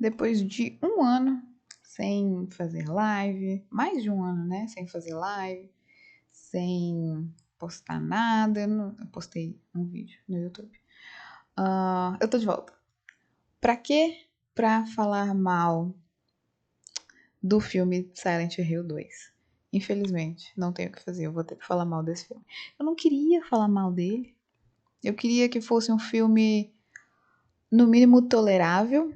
depois de um ano sem fazer live, mais de um ano, né? Sem fazer live, sem postar nada. Eu postei um vídeo no YouTube. Eu tô de volta. Pra quê? Pra falar mal do filme Silent Hill 2. Infelizmente, não tenho o que fazer, eu vou ter que falar mal desse filme. Eu não queria falar mal dele. Eu queria que fosse um filme, no mínimo, tolerável.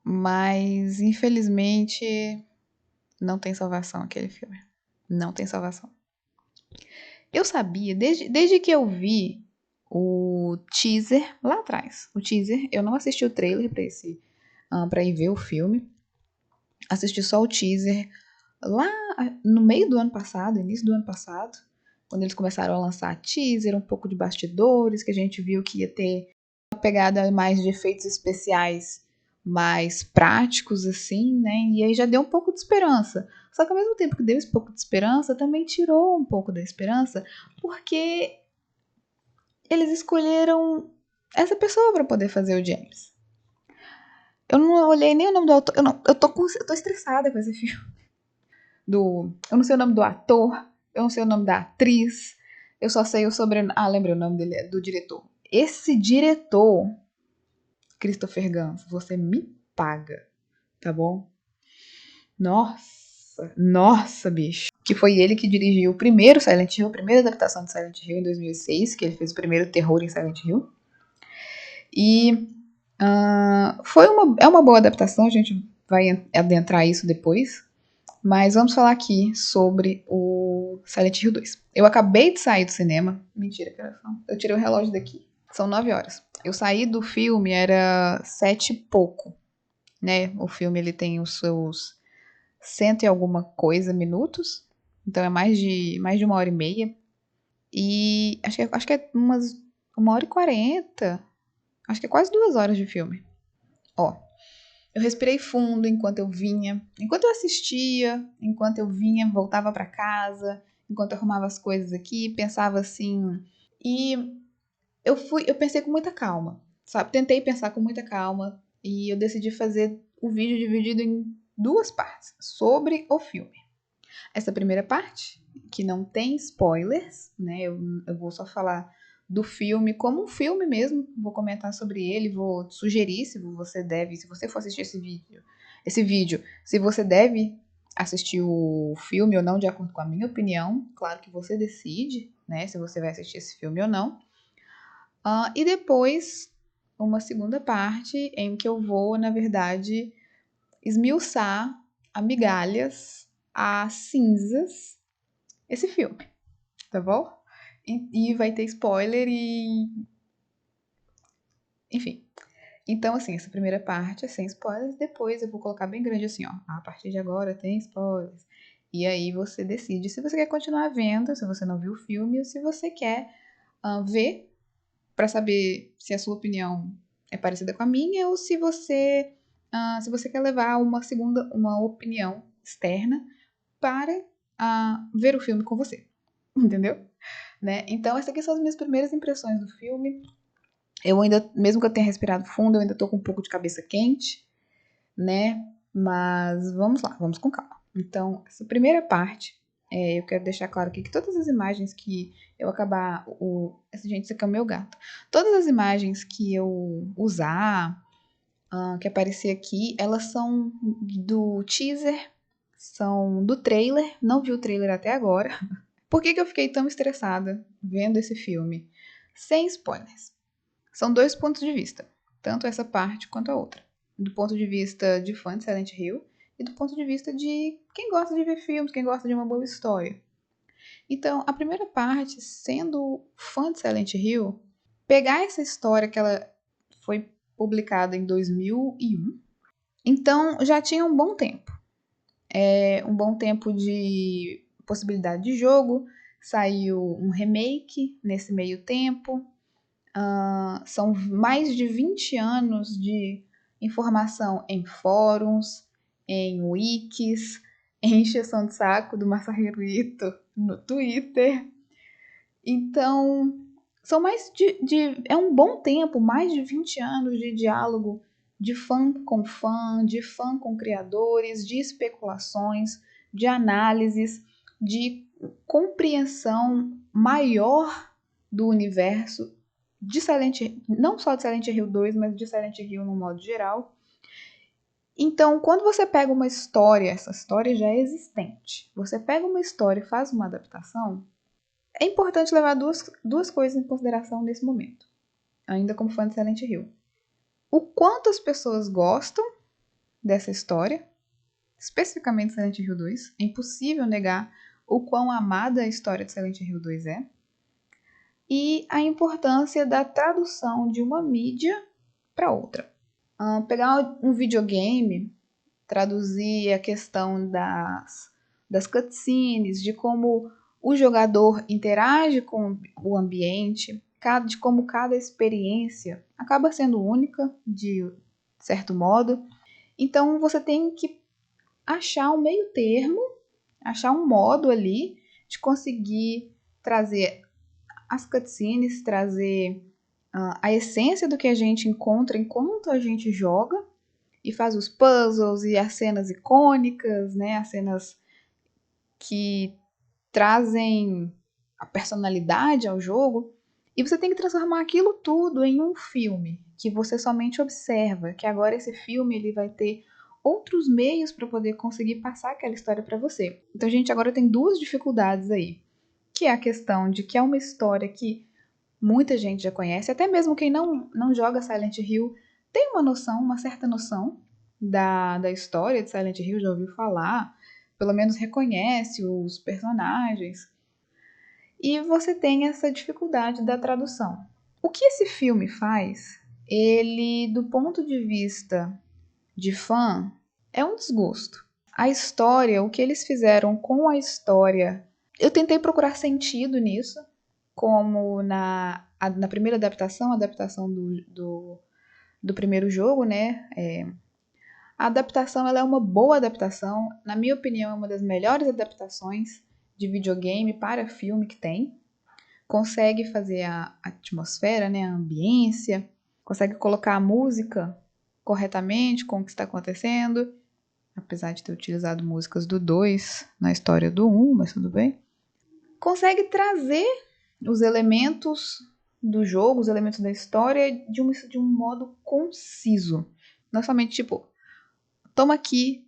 Mas, infelizmente, não tem salvação aquele filme. Não tem salvação. Eu sabia, desde que eu vi o teaser lá atrás. O teaser, eu não assisti o trailer pra ir ver o filme. Assisti só o teaser lá no meio do ano passado, início do ano passado, quando eles começaram a lançar teaser, um pouco de bastidores, que a gente viu que ia ter uma pegada mais de efeitos especiais mais práticos, assim, né? E aí já deu um pouco de esperança. Só que ao mesmo tempo que deu esse pouco de esperança, também tirou um pouco da esperança, porque eles escolheram essa pessoa para poder fazer o James. Eu não olhei nem o nome do autor. Eu tô estressada com esse filme. Eu não sei o nome do ator, eu não sei o nome da atriz, eu só sei o sobrenome. Lembrei o nome dele, do diretor. Esse diretor, Christopher Gans, você me paga, tá bom? Nossa, bicho. Que foi ele que dirigiu o primeiro Silent Hill, a primeira adaptação de Silent Hill em 2006, que ele fez o primeiro terror em Silent Hill. E é uma boa adaptação, a gente vai adentrar isso depois. Mas vamos falar aqui sobre o Silent Hill 2. Eu acabei de sair do cinema. Mentira, que horas são? Eu tirei o relógio daqui. São 9 horas. Eu saí do filme, era 7 e pouco, né? O filme ele tem os seus 100 e alguma coisa minutos. Então é mais de 1h30. E acho que é umas 1h40. Acho que é quase 2 horas de filme. Ó, eu respirei fundo enquanto eu vinha, enquanto eu assistia, enquanto eu vinha, voltava para casa, enquanto eu arrumava as coisas aqui, pensava assim. E eu pensei com muita calma, sabe? Tentei pensar com muita calma e eu decidi fazer o vídeo dividido em duas partes sobre o filme. Essa primeira parte, que não tem spoilers, né? Eu vou só falar do filme como um filme mesmo. Vou comentar sobre ele, vou sugerir se você for assistir esse vídeo, se você deve assistir o filme ou não, de acordo com a minha opinião. Claro que você decide, né? Se você vai assistir esse filme ou não. E depois, uma segunda parte em que eu vou, na verdade, esmiuçar a migalhas, a cinzas, esse filme, tá bom? E vai ter spoiler e... Enfim. Então, assim, essa primeira parte é sem spoilers, depois eu vou colocar bem grande assim, ó. A partir de agora tem spoilers. E aí você decide se você quer continuar vendo, se você não viu o filme, ou se você quer ver para saber se a sua opinião é parecida com a minha, ou se você quer levar uma opinião externa para ver o filme com você. Entendeu? Né? Então, essas aqui são as minhas primeiras impressões do filme. Eu ainda, mesmo que eu tenha respirado fundo, eu ainda tô com um pouco de cabeça quente, né? Mas vamos lá, vamos com calma. Então, essa primeira parte, eu quero deixar claro aqui que todas as imagens que eu acabar... Gente, esse aqui é o meu gato. Todas as imagens que eu usar, que aparecer aqui, elas são do teaser, são do trailer. Não vi o trailer até agora. Por que eu fiquei tão estressada vendo esse filme? Sem spoilers. São dois pontos de vista, tanto essa parte quanto a outra. Do ponto de vista de fã de Silent Hill e do ponto de vista de quem gosta de ver filmes, quem gosta de uma boa história. Então, a primeira parte, sendo fã de Silent Hill, pegar essa história que ela foi publicada em 2001, então já tinha um bom tempo. Um bom tempo de possibilidade de jogo, saiu um remake nesse meio tempo. São mais de 20 anos de informação em fóruns, em wikis, em encheção de saco do Masahiro Ito no Twitter. Então, são é um bom tempo, mais de 20 anos de diálogo de fã com criadores, de especulações, de análises, de compreensão maior do universo de Silent Hill, não só de Silent Hill 2, mas de Silent Hill no modo geral. Então, quando você pega uma história, essa história já é existente, você pega uma história e faz uma adaptação, é importante levar duas coisas em consideração nesse momento, ainda como fã de Silent Hill. O quanto as pessoas gostam dessa história, especificamente Silent Hill 2, é impossível negar o quão amada a história de Silent Hill 2 é, e a importância da tradução de uma mídia para outra. Pegar um videogame, traduzir a questão das cutscenes, de como o jogador interage com o ambiente, de como cada experiência acaba sendo única, de certo modo. Então você tem que achar um meio termo, achar um modo ali de conseguir trazer as cutscenes, trazer a essência do que a gente encontra enquanto a gente joga e faz os puzzles e as cenas icônicas, né? As cenas que trazem a personalidade ao jogo. E você tem que transformar aquilo tudo em um filme que você somente observa, que agora esse filme ele vai ter outros meios para poder conseguir passar aquela história para você. Então a gente agora tem duas dificuldades aí, que é a questão de que é uma história que muita gente já conhece, até mesmo quem não joga Silent Hill tem uma certa noção da história de Silent Hill, já ouviu falar, pelo menos reconhece os personagens. E você tem essa dificuldade da tradução. O que esse filme faz, ele, do ponto de vista de fã, é um desgosto. A história, o que eles fizeram com a história, eu tentei procurar sentido nisso, como na primeira adaptação, a adaptação do primeiro jogo, né? A adaptação ela é uma boa adaptação, na minha opinião, é uma das melhores adaptações de videogame para filme que tem. Consegue fazer a atmosfera, né, a ambiência, consegue colocar a música corretamente com o que está acontecendo, apesar de ter utilizado músicas do 2 na história do 1, mas tudo bem. Consegue trazer os elementos do jogo, os elementos da história de um modo conciso. Não somente tipo, toma aqui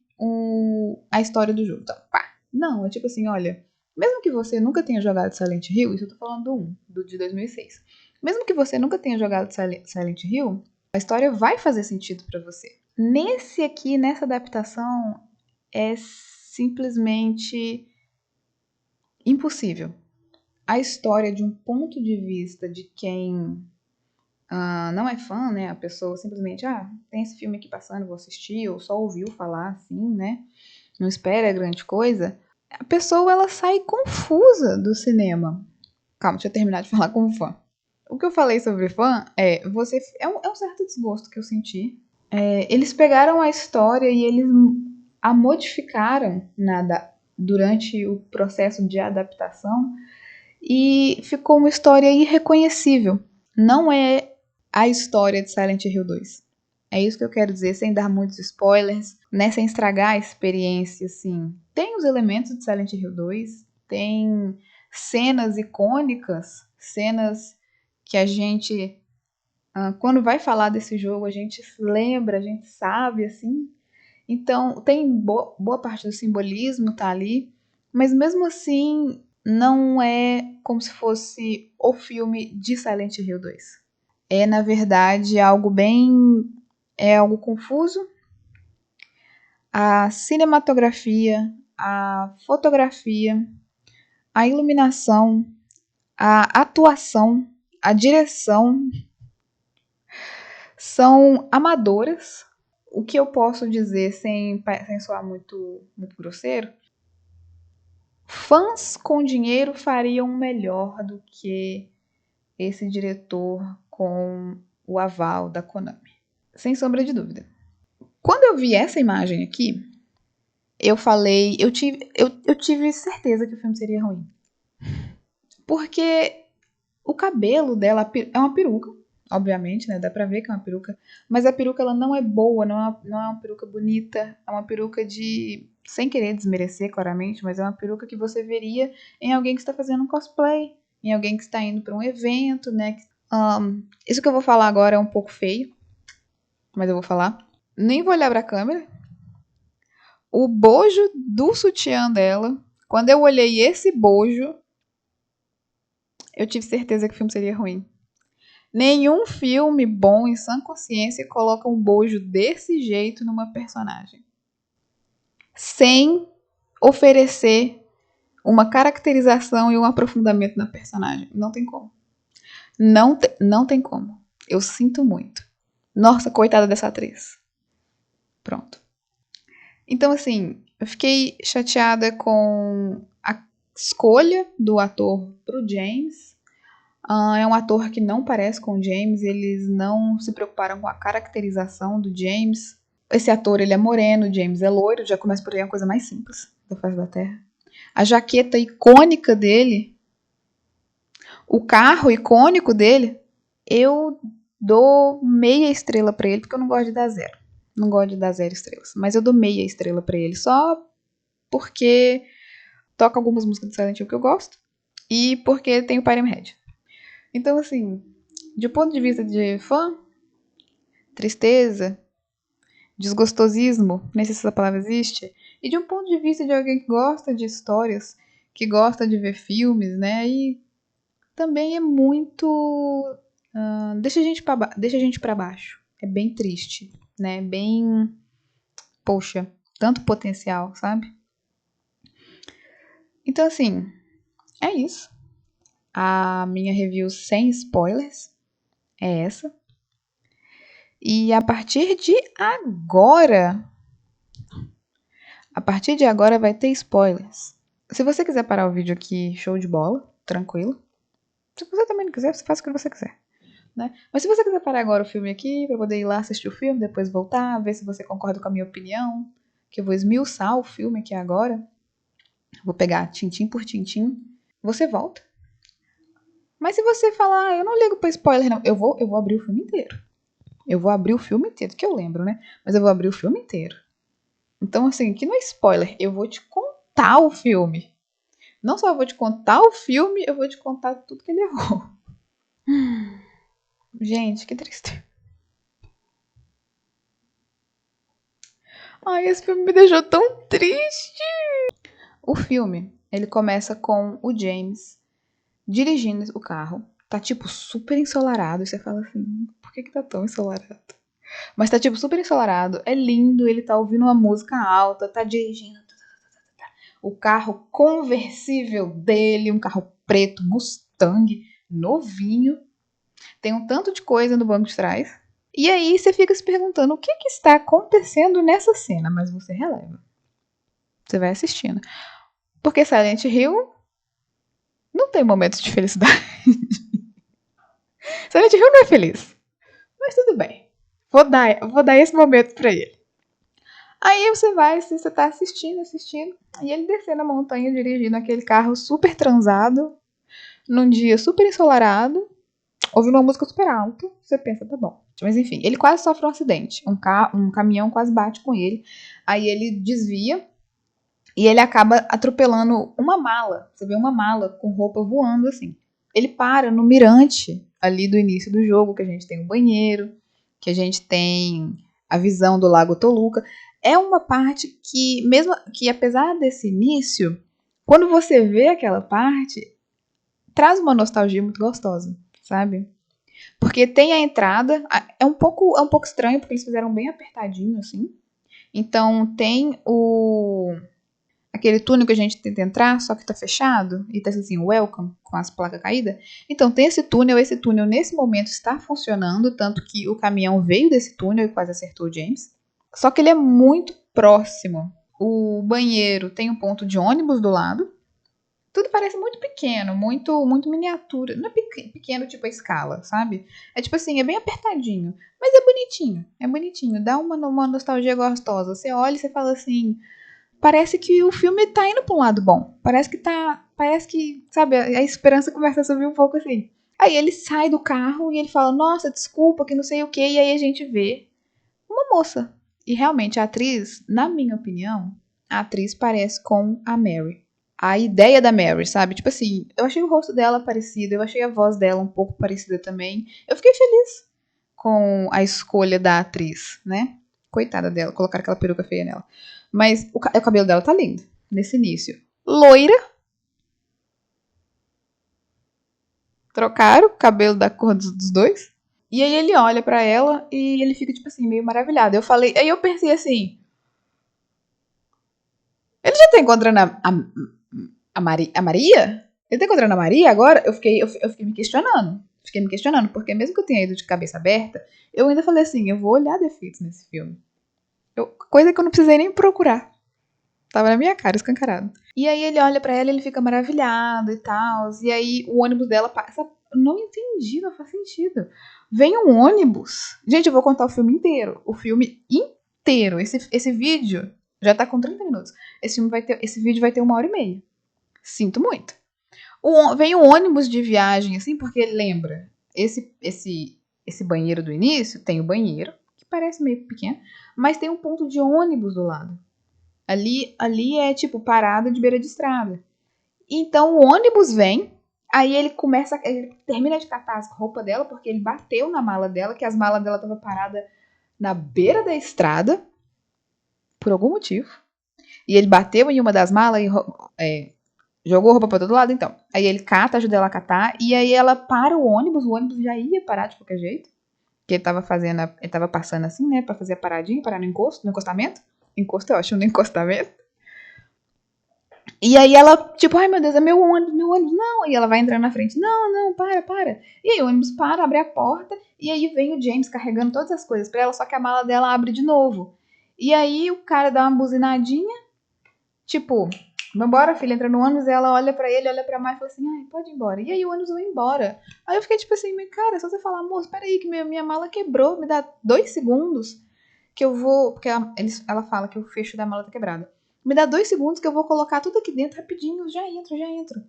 a história do jogo. Então, pá. Não, é tipo assim, olha, mesmo que você nunca tenha jogado Silent Hill, isso eu tô falando do 1, de 2006. Mesmo que você nunca tenha jogado Silent Hill, a história vai fazer sentido pra você. Nessa adaptação, é simplesmente impossível. A história de um ponto de vista de quem não é fã, né? A pessoa simplesmente, tem esse filme aqui passando, vou assistir, ou só ouviu falar assim, né? Não espera grande coisa. A pessoa, ela sai confusa do cinema. Calma, deixa eu terminar de falar como fã. O que eu falei sobre fã é um certo desgosto que eu senti. Eles pegaram a história e eles a modificaram durante o processo de adaptação e ficou uma história irreconhecível. Não é a história de Silent Hill 2. É isso que eu quero dizer, sem dar muitos spoilers, né? Sem estragar a experiência, assim. Tem os elementos de Silent Hill 2, tem cenas icônicas, cenas que a gente, quando vai falar desse jogo, a gente lembra, a gente sabe, assim. Então, tem boa parte do simbolismo tá ali, mas mesmo assim, não é como se fosse o filme de Silent Hill 2. É, na verdade, algo algo confuso. A cinematografia, a fotografia, a iluminação, a atuação, a direção são amadoras. O que eu posso dizer sem soar muito grosseiro? Fãs com dinheiro fariam melhor do que esse diretor com o aval da Konami. Sem sombra de dúvida. Quando eu vi essa imagem aqui, eu tive certeza que o filme seria ruim. Porque o cabelo dela é uma peruca, obviamente, né? Dá pra ver que é uma peruca. Mas a peruca, ela não é boa, não é uma peruca bonita. É uma peruca de... Sem querer desmerecer, claramente, mas é uma peruca que você veria em alguém que está fazendo um cosplay. Em alguém que está indo pra um evento, né? Isso que eu vou falar agora é um pouco feio, mas eu vou falar. Nem vou olhar pra câmera. O bojo do sutiã dela, quando eu olhei esse bojo, eu tive certeza que o filme seria ruim. Nenhum filme bom em sã consciência coloca um bojo desse jeito numa personagem. Sem oferecer uma caracterização e um aprofundamento na personagem. Não tem como. Não tem como. Eu sinto muito. Nossa, coitada dessa atriz. Pronto. Então, assim, eu fiquei chateada com a escolha do ator pro James. É um ator que não parece com o James, eles não se preocuparam com a caracterização do James. Esse ator, ele é moreno, o James é loiro, já começa por aí a coisa mais simples da face da Terra. A jaqueta icônica dele, o carro icônico dele, eu dou meia estrela pra ele, porque eu não gosto de dar zero. Não gosto de dar 0 estrelas. Mas eu dou meia estrela pra ele, só porque toca algumas músicas do Silent Hill que eu gosto e porque tem o Pyramid Head. Então, assim, de ponto de vista de fã, tristeza, desgostosismo, nem sei se essa palavra existe, e de um ponto de vista de alguém que gosta de histórias, que gosta de ver filmes, né, e também é muito... deixa a gente pra baixo. É bem triste, né, bem... Poxa, tanto potencial, sabe? Então, assim, é isso. A minha review sem spoilers é essa. E a partir de agora vai ter spoilers. Se você quiser parar o vídeo aqui, show de bola, tranquilo. Se você também não quiser, você faz o que você quiser. Né? Mas se você quiser parar agora o filme aqui, pra poder ir lá assistir o filme, depois voltar, ver se você concorda com a minha opinião, que eu vou esmiuçar o filme aqui agora. Vou pegar tintim por tintim. Você volta. Mas se você falar, eu não ligo pra spoiler, não. Eu vou abrir o filme inteiro. Eu vou abrir o filme inteiro, que eu lembro, né? Mas eu vou abrir o filme inteiro. Então, assim, aqui não é spoiler. Eu vou te contar o filme. Não só eu vou te contar o filme, eu vou te contar tudo que ele errou. Gente, que triste. Ai, esse filme me deixou tão triste. O filme, ele começa com o James dirigindo o carro. Tá, tipo, super ensolarado. E você fala assim, por que tá tão ensolarado? Mas tá, tipo, super ensolarado. É lindo, ele tá ouvindo uma música alta, tá dirigindo. O carro conversível dele, um carro preto, Mustang, novinho. Tem um tanto de coisa no banco de trás. E aí você fica se perguntando o que está acontecendo nessa cena, mas você releva. Você vai assistindo. Porque Silent Hill não tem momentos de felicidade. Silent Hill não é feliz. Mas tudo bem. Vou dar esse momento pra ele. Aí você tá assistindo, e ele descendo a montanha dirigindo aquele carro super transado, num dia super ensolarado, ouvindo uma música super alta, você pensa, tá bom. Mas enfim, ele quase sofre um acidente. Um caminhão quase bate com ele. Aí ele desvia e ele acaba atropelando uma mala. Você vê uma mala com roupa voando assim. Ele para no mirante ali do início do jogo, que a gente tem um banheiro, que a gente tem a visão do Lago Toluca. É uma parte que, mesmo que apesar desse início, quando você vê aquela parte, traz uma nostalgia muito gostosa, sabe? Porque tem a entrada, é um pouco estranho, porque eles fizeram bem apertadinho, assim. Então tem aquele túnel que a gente tenta entrar, só que tá fechado, e tá assim, welcome, com as placas caídas. Então tem esse túnel nesse momento está funcionando, tanto que o caminhão veio desse túnel e quase acertou o James. Só que ele é muito próximo. O banheiro tem um ponto de ônibus do lado. Tudo parece muito pequeno, muito miniatura. Não é pequeno tipo a escala, sabe? É tipo assim, é bem apertadinho. Mas é bonitinho, é bonitinho. Dá uma nostalgia gostosa. Você olha e você fala assim, parece que o filme tá indo pra um lado bom. Parece que, sabe, a esperança começa a subir um pouco assim. Aí ele sai do carro e ele fala, nossa, desculpa, que não sei o que. E aí a gente vê uma moça. E realmente a atriz, na minha opinião, a atriz parece com a Mary. A ideia da Mary, sabe? Tipo assim, eu achei o rosto dela parecido, eu achei a voz dela um pouco parecida também. Eu fiquei feliz com a escolha da atriz, né? Coitada dela, colocar aquela peruca feia nela. Mas o cabelo dela tá lindo, nesse início. Loira. Trocaram o cabelo da cor dos dois. E aí ele olha pra ela e ele fica, tipo assim, meio maravilhado. Eu falei, aí eu pensei assim, ele já tá encontrando a Maria? Ele tá encontrando a Maria agora? Eu fiquei me questionando. Fiquei me questionando, porque mesmo que eu tenha ido de cabeça aberta, eu ainda falei assim, eu vou olhar defeitos nesse filme. Coisa que eu não precisei nem procurar. Tava na minha cara, escancarado. E aí ele olha pra ela e ele fica maravilhado e tal. E aí o ônibus dela passa. Não entendi, não faz sentido. Vem um ônibus. Gente, eu vou contar o filme inteiro. O filme inteiro. Esse vídeo já tá com 30 minutos. Esse vídeo vai ter 1h30. Sinto muito. Vem um ônibus de viagem, assim, porque lembra, esse banheiro do início tem o banheiro, que parece meio pequeno, mas tem um ponto de ônibus do lado. Ali é tipo parada de beira de estrada. Então o ônibus vem, aí ele termina de catar as roupas dela, porque ele bateu na mala dela, que as malas dela estavam paradas na beira da estrada, por algum motivo. E ele bateu em uma das malas e jogou roupa pra todo lado, então. Aí ele cata, ajuda ela a catar, e aí ela para o ônibus já ia parar de qualquer jeito. Que ele tava passando assim, né, pra fazer a paradinha, parar no encostamento. Encosto é ótimo, no encostamento. E aí ela, tipo, ai meu Deus, é meu ônibus, não. E ela vai entrando na frente, não, para. E aí o ônibus para, abre a porta, e aí vem o James carregando todas as coisas pra ela, só que a mala dela abre de novo. E aí o cara dá uma buzinadinha, tipo, vambora, filha, entra no ônibus, e ela olha pra ele, olha pra Mai e fala assim, ai, pode ir embora. E aí o ônibus vai embora. Aí eu fiquei tipo assim, mas cara, só você falar, moço, peraí, que minha mala quebrou, me dá 2 segundos que eu vou, porque ela fala que o fecho da mala tá quebrado. Me dá 2 segundos que eu vou colocar tudo aqui dentro rapidinho, já entro.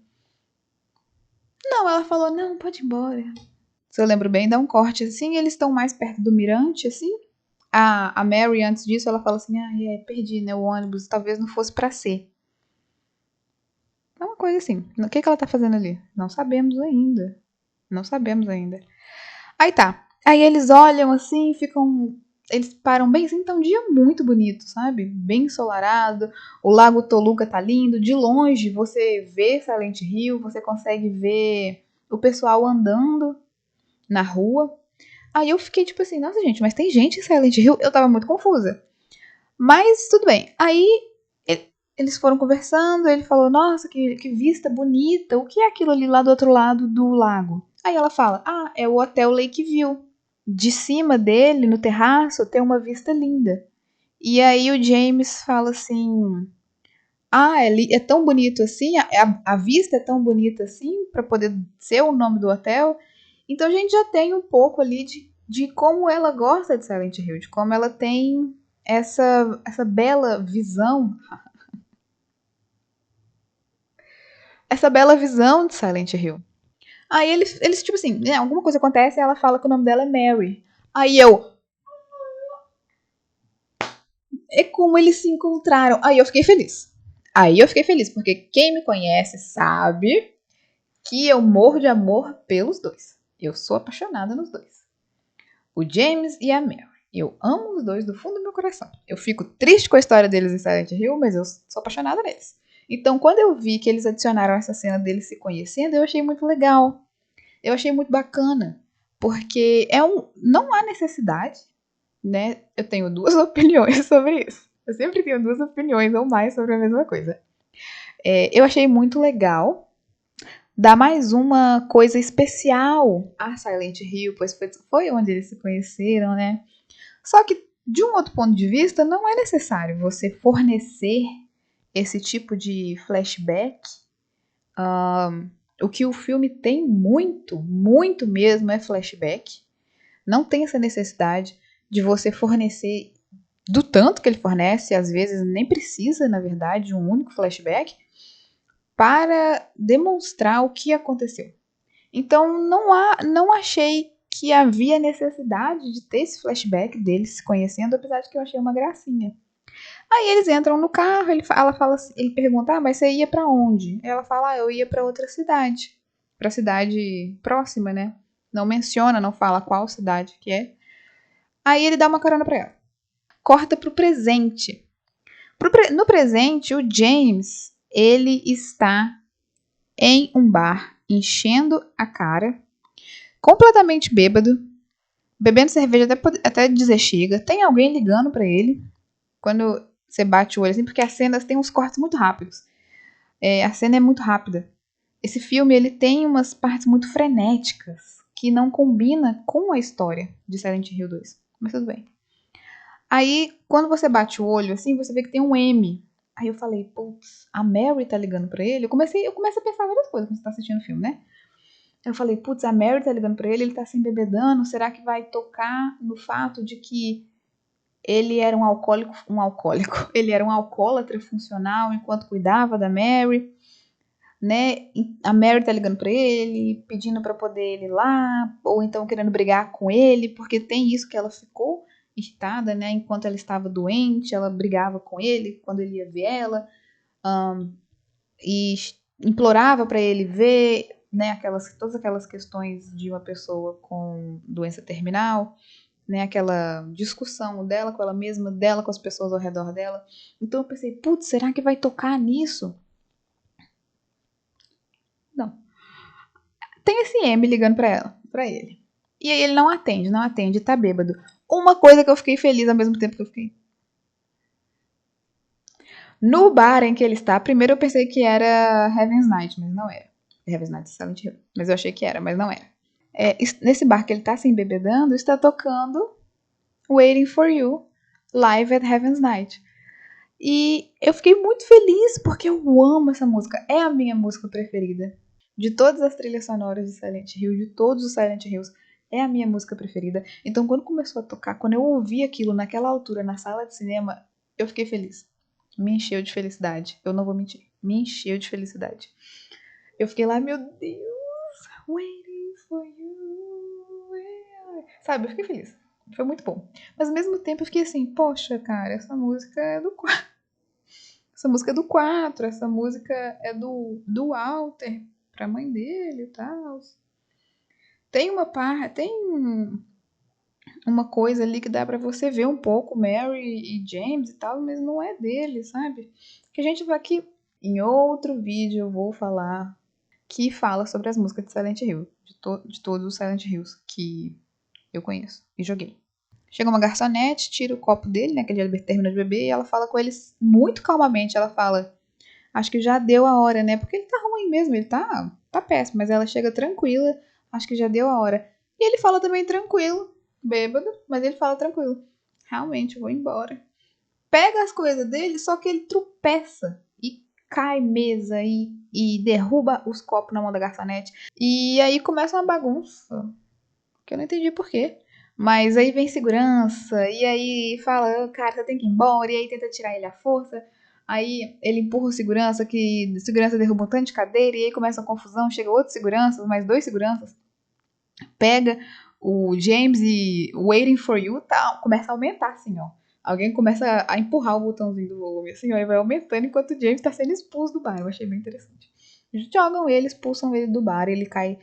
Não, ela falou, não, pode ir embora. Se eu lembro bem, dá um corte assim, eles estão mais perto do mirante, assim. A Mary, antes disso, ela fala assim, perdi, né, o ônibus, talvez não fosse pra ser. É uma coisa assim. O que ela tá fazendo ali? Não sabemos ainda. Não sabemos ainda. Aí tá. Aí eles olham assim, ficam. Eles param bem assim, tá um dia muito bonito, sabe? Bem ensolarado. O Lago Toluca tá lindo. De longe você vê Silent Hill, você consegue ver o pessoal andando na rua. Aí eu fiquei tipo assim, nossa gente, mas tem gente em Silent Hill? Eu tava muito confusa. Mas tudo bem. Aí eles foram conversando, ele falou, nossa, que vista bonita, o que é aquilo ali lá do outro lado do lago? Aí ela fala, é o Hotel Lakeview. De cima dele, no terraço, tem uma vista linda. E aí o James fala assim, é tão bonito assim, a vista é tão bonita assim, para poder ser o nome do hotel. Então a gente já tem um pouco ali de como ela gosta de Silent Hill, de como ela tem essa bela visão, de Silent Hill. Aí eles tipo assim, né, alguma coisa acontece e ela fala que o nome dela é Mary. Aí é como eles se encontraram. Aí eu fiquei feliz. Porque quem me conhece sabe que eu morro de amor pelos dois. Eu sou apaixonada nos dois. O James e a Mary. Eu amo os dois do fundo do meu coração. Eu fico triste com a história deles em Silent Hill, mas eu sou apaixonada neles. Então, quando eu vi que eles adicionaram essa cena deles se conhecendo, eu achei muito legal. Eu achei muito bacana. Porque não há necessidade, né? Eu tenho 2 opiniões sobre isso. Eu sempre tenho 2 opiniões ou mais sobre a mesma coisa. Eu achei muito legal dar mais uma coisa especial a Silent Hill, pois foi onde eles se conheceram, né? Só que, de um outro ponto de vista, não é necessário você fornecer esse tipo de flashback. O que o filme tem muito, muito mesmo é flashback. Não tem essa necessidade de você fornecer do tanto que ele fornece, às vezes nem precisa, na verdade, de um único flashback para demonstrar o que aconteceu. Então não achei que havia necessidade de ter esse flashback deles se conhecendo, apesar de que eu achei uma gracinha. Aí eles entram no carro, ela fala assim, ele pergunta, mas você ia pra onde? Ela fala, eu ia pra outra cidade. Pra cidade próxima, né? Não menciona, não fala qual cidade que é. Aí ele dá uma carona pra ela. Corta pro presente. No presente, o James, ele está em um bar, enchendo a cara, completamente bêbado, bebendo cerveja até dizer chega. Tem alguém ligando pra ele. Quando você bate o olho assim, porque as cenas tem uns cortes muito rápidos. A cena é muito rápida. Esse filme ele tem umas partes muito frenéticas que não combina com a história de Silent Hill 2. Mas tudo bem. Aí, quando você bate o olho assim, você vê que tem um M. Aí eu falei, putz, a Mary tá ligando pra ele. Eu começo a pensar várias coisas quando você tá assistindo o filme, né? Eu falei, putz, a Mary tá ligando pra ele, ele tá se embebedando. Será que vai tocar no fato de que ele era um alcoólico? Ele era um alcoólatra funcional enquanto cuidava da Mary, né? A Mary tá ligando pra ele, pedindo pra poder ele ir lá, ou então querendo brigar com ele, porque tem isso que ela ficou irritada, né? Enquanto ela estava doente, ela brigava com ele quando ele ia ver ela, e implorava pra ele ver, né? Todas aquelas questões de uma pessoa com doença terminal, né? Aquela discussão dela com ela mesma, dela com as pessoas ao redor dela. Então eu pensei, putz, será que vai tocar nisso? Não. Tem esse M ligando pra ele. E aí ele não atende, tá bêbado. Uma coisa que eu fiquei feliz ao mesmo tempo que eu fiquei. No bar em que ele está, primeiro eu pensei que era Heaven's Night, mas não era. Heaven's Night Silent Hill. Mas eu achei que era, mas não era. Nesse bar que ele tá se embebedando, está tocando Waiting for You, live at Heaven's Night. E eu fiquei muito feliz porque eu amo essa música. É a minha música preferida. De todas as trilhas sonoras de Silent Hill, de todos os Silent Hills, é a minha música preferida. Então, quando começou a tocar, quando eu ouvi aquilo naquela altura, na sala de cinema, eu fiquei feliz. Me encheu de felicidade. Eu não vou mentir. Me encheu de felicidade. Eu fiquei lá, meu Deus, waiting for you. Sabe, eu fiquei feliz. Foi muito bom. Mas ao mesmo tempo eu fiquei assim, poxa, cara, essa música é do 4. Essa música é do 4, essa música é do Walter pra mãe dele e tal. Tem uma coisa ali que dá pra você ver um pouco Mary e James e tal, mas não é dele, sabe? Que a gente vai aqui em outro vídeo eu vou falar que fala sobre as músicas de Silent Hill, de todos os Silent Hills que eu conheço e joguei. Chega uma garçonete, tira o copo dele, né, que ele termina de beber, e ela fala com eles muito calmamente, ela fala, acho que já deu a hora, né, porque ele tá ruim mesmo, ele tá péssimo, mas ela chega tranquila, acho que já deu a hora. E ele fala também tranquilo, bêbado, mas ele fala tranquilo, realmente, eu vou embora. Pega as coisas dele, só que ele tropeça e cai mesa e derruba os copos na mão da garçonete. E aí começa uma bagunça, que eu não entendi por quê. Mas aí vem segurança, e aí fala, cara, você tem que ir embora, e aí tenta tirar ele à força. Aí ele empurra o segurança, que o segurança derruba um tanto de cadeira, e aí começa uma confusão, chega outros seguranças, mais 2 seguranças, pega o James e Waiting for You, tá, começa a aumentar, assim, ó. Alguém começa a empurrar o botãozinho do volume, assim, ó, e vai aumentando enquanto o James tá sendo expulso do bar. Eu achei bem interessante. Jogam ele, expulsam ele do bar, ele cai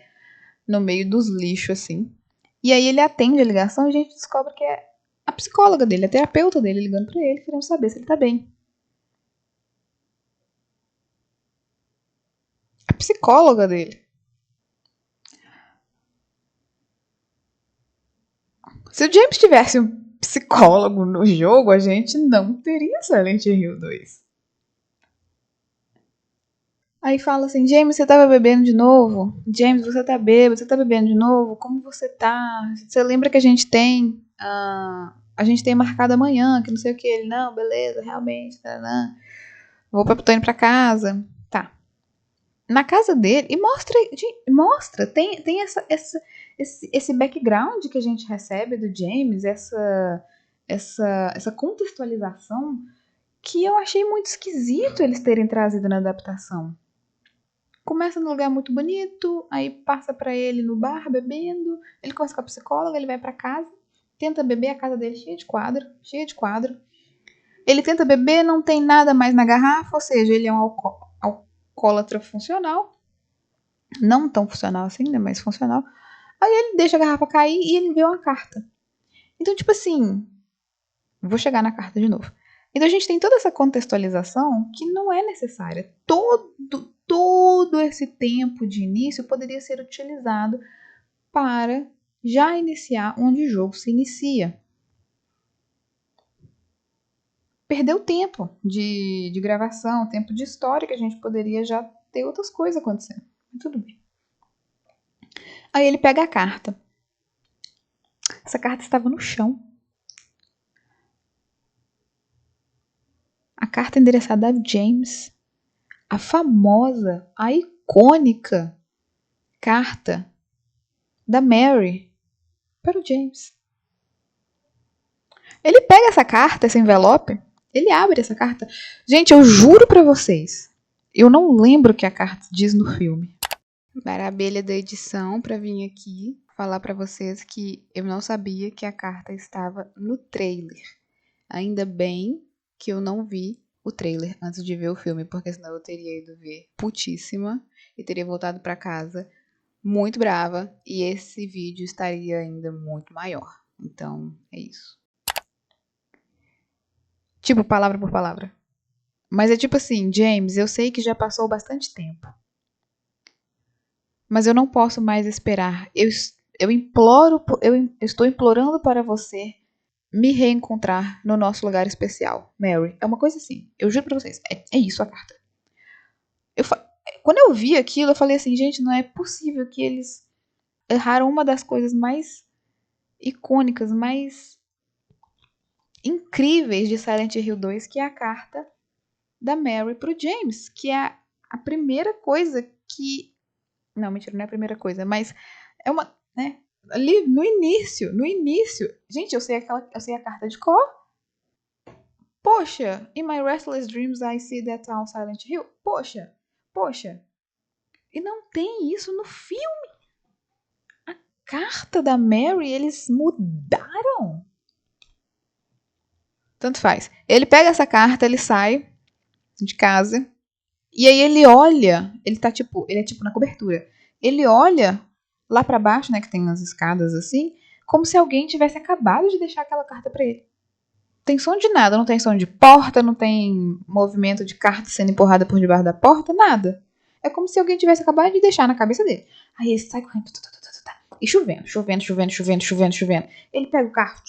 no meio dos lixos, assim. E aí ele atende a ligação e a gente descobre que é a psicóloga dele, a terapeuta dele, ligando pra ele, querendo saber se ele tá bem. A psicóloga dele. Se o James tivesse um psicólogo no jogo, a gente não teria Silent Hill 2. Aí fala assim, James, você tava bebendo de novo? James, você tá bêbado, você tá bebendo de novo? Como você tá? Você lembra que a gente tem... a gente tem marcado amanhã, que não sei o que. Ele, não, beleza, realmente. Tô indo pra casa. Tá. Na casa dele, e mostra, tem esse background que a gente recebe do James, essa contextualização que eu achei muito esquisito eles terem trazido na adaptação. Começa num lugar muito bonito, aí passa pra ele no bar bebendo, ele conversa com a psicóloga, ele vai pra casa, tenta beber, a casa dele cheia de quadro, cheia de quadro. Ele tenta beber, não tem nada mais na garrafa, ou seja, ele é um alcoólatra funcional, não tão funcional assim, né, mas funcional. Aí ele deixa a garrafa cair e ele vê uma carta. Então, tipo assim, vou chegar na carta de novo. Então a gente tem toda essa contextualização que não é necessária. Todo esse tempo de início poderia ser utilizado para já iniciar onde o jogo se inicia. Perdeu tempo de gravação, tempo de história que a gente poderia já ter outras coisas acontecendo. Mas tudo bem. Aí ele pega a carta. Essa carta estava no chão. A carta endereçada a James. A famosa, a icônica carta da Mary para o James. Ele pega essa carta, esse envelope, ele abre essa carta. Gente, eu juro pra vocês, eu não lembro o que a carta diz no filme. Era a abelha da edição pra vir aqui falar pra vocês que eu não sabia que a carta estava no trailer. Ainda bem que eu não vi o trailer antes de ver o filme, porque senão eu teria ido ver putíssima e teria voltado pra casa muito brava e esse vídeo estaria ainda muito maior. Então, é isso. Tipo, palavra por palavra. Mas é tipo assim, James, eu sei que já passou bastante tempo. Mas eu não posso mais esperar. Eu estou implorando para você me reencontrar no nosso lugar especial. Mary. É uma coisa assim. Eu juro pra vocês. É isso a carta. Quando eu vi aquilo, eu falei assim, gente, não é possível que eles erraram uma das coisas mais icônicas, mais incríveis de Silent Hill 2, que é a carta da Mary pro James, que é a primeira coisa que... Não, mentira, não é a primeira coisa, mas é uma, né? Ali no início. Gente, eu sei a carta de cor. Poxa, in my restless dreams I see that town Silent Hill. Poxa. E não tem isso no filme. A carta da Mary, eles mudaram. Tanto faz. Ele pega essa carta, ele sai de casa. E aí ele olha, ele é tipo na cobertura. Ele olha lá pra baixo, né, que tem umas escadas assim, como se alguém tivesse acabado de deixar aquela carta pra ele. Não tem som de nada, não tem som de porta, não tem movimento de carta sendo empurrada por debaixo da porta, nada. É como se alguém tivesse acabado de deixar na cabeça dele. Aí ele sai correndo, e chovendo. Ele pega o carro,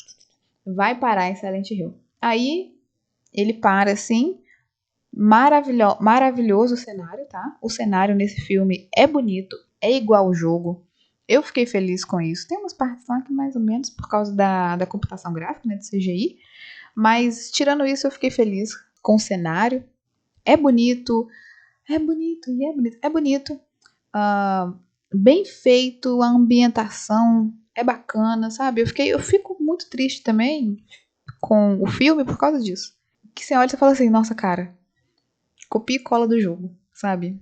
vai parar em Silent Hill. Aí ele para assim, maravilhoso o cenário, tá? O cenário nesse filme é bonito, é igual ao jogo. Eu fiquei feliz com isso. Tem umas partes lá que mais ou menos por causa da computação gráfica, né, do CGI. Mas tirando isso, eu fiquei feliz com o cenário. É bonito. Bem feito, a ambientação é bacana, sabe? Eu fico muito triste também com o filme por causa disso. Que você olha e fala assim, nossa, cara, copia e cola do jogo, sabe?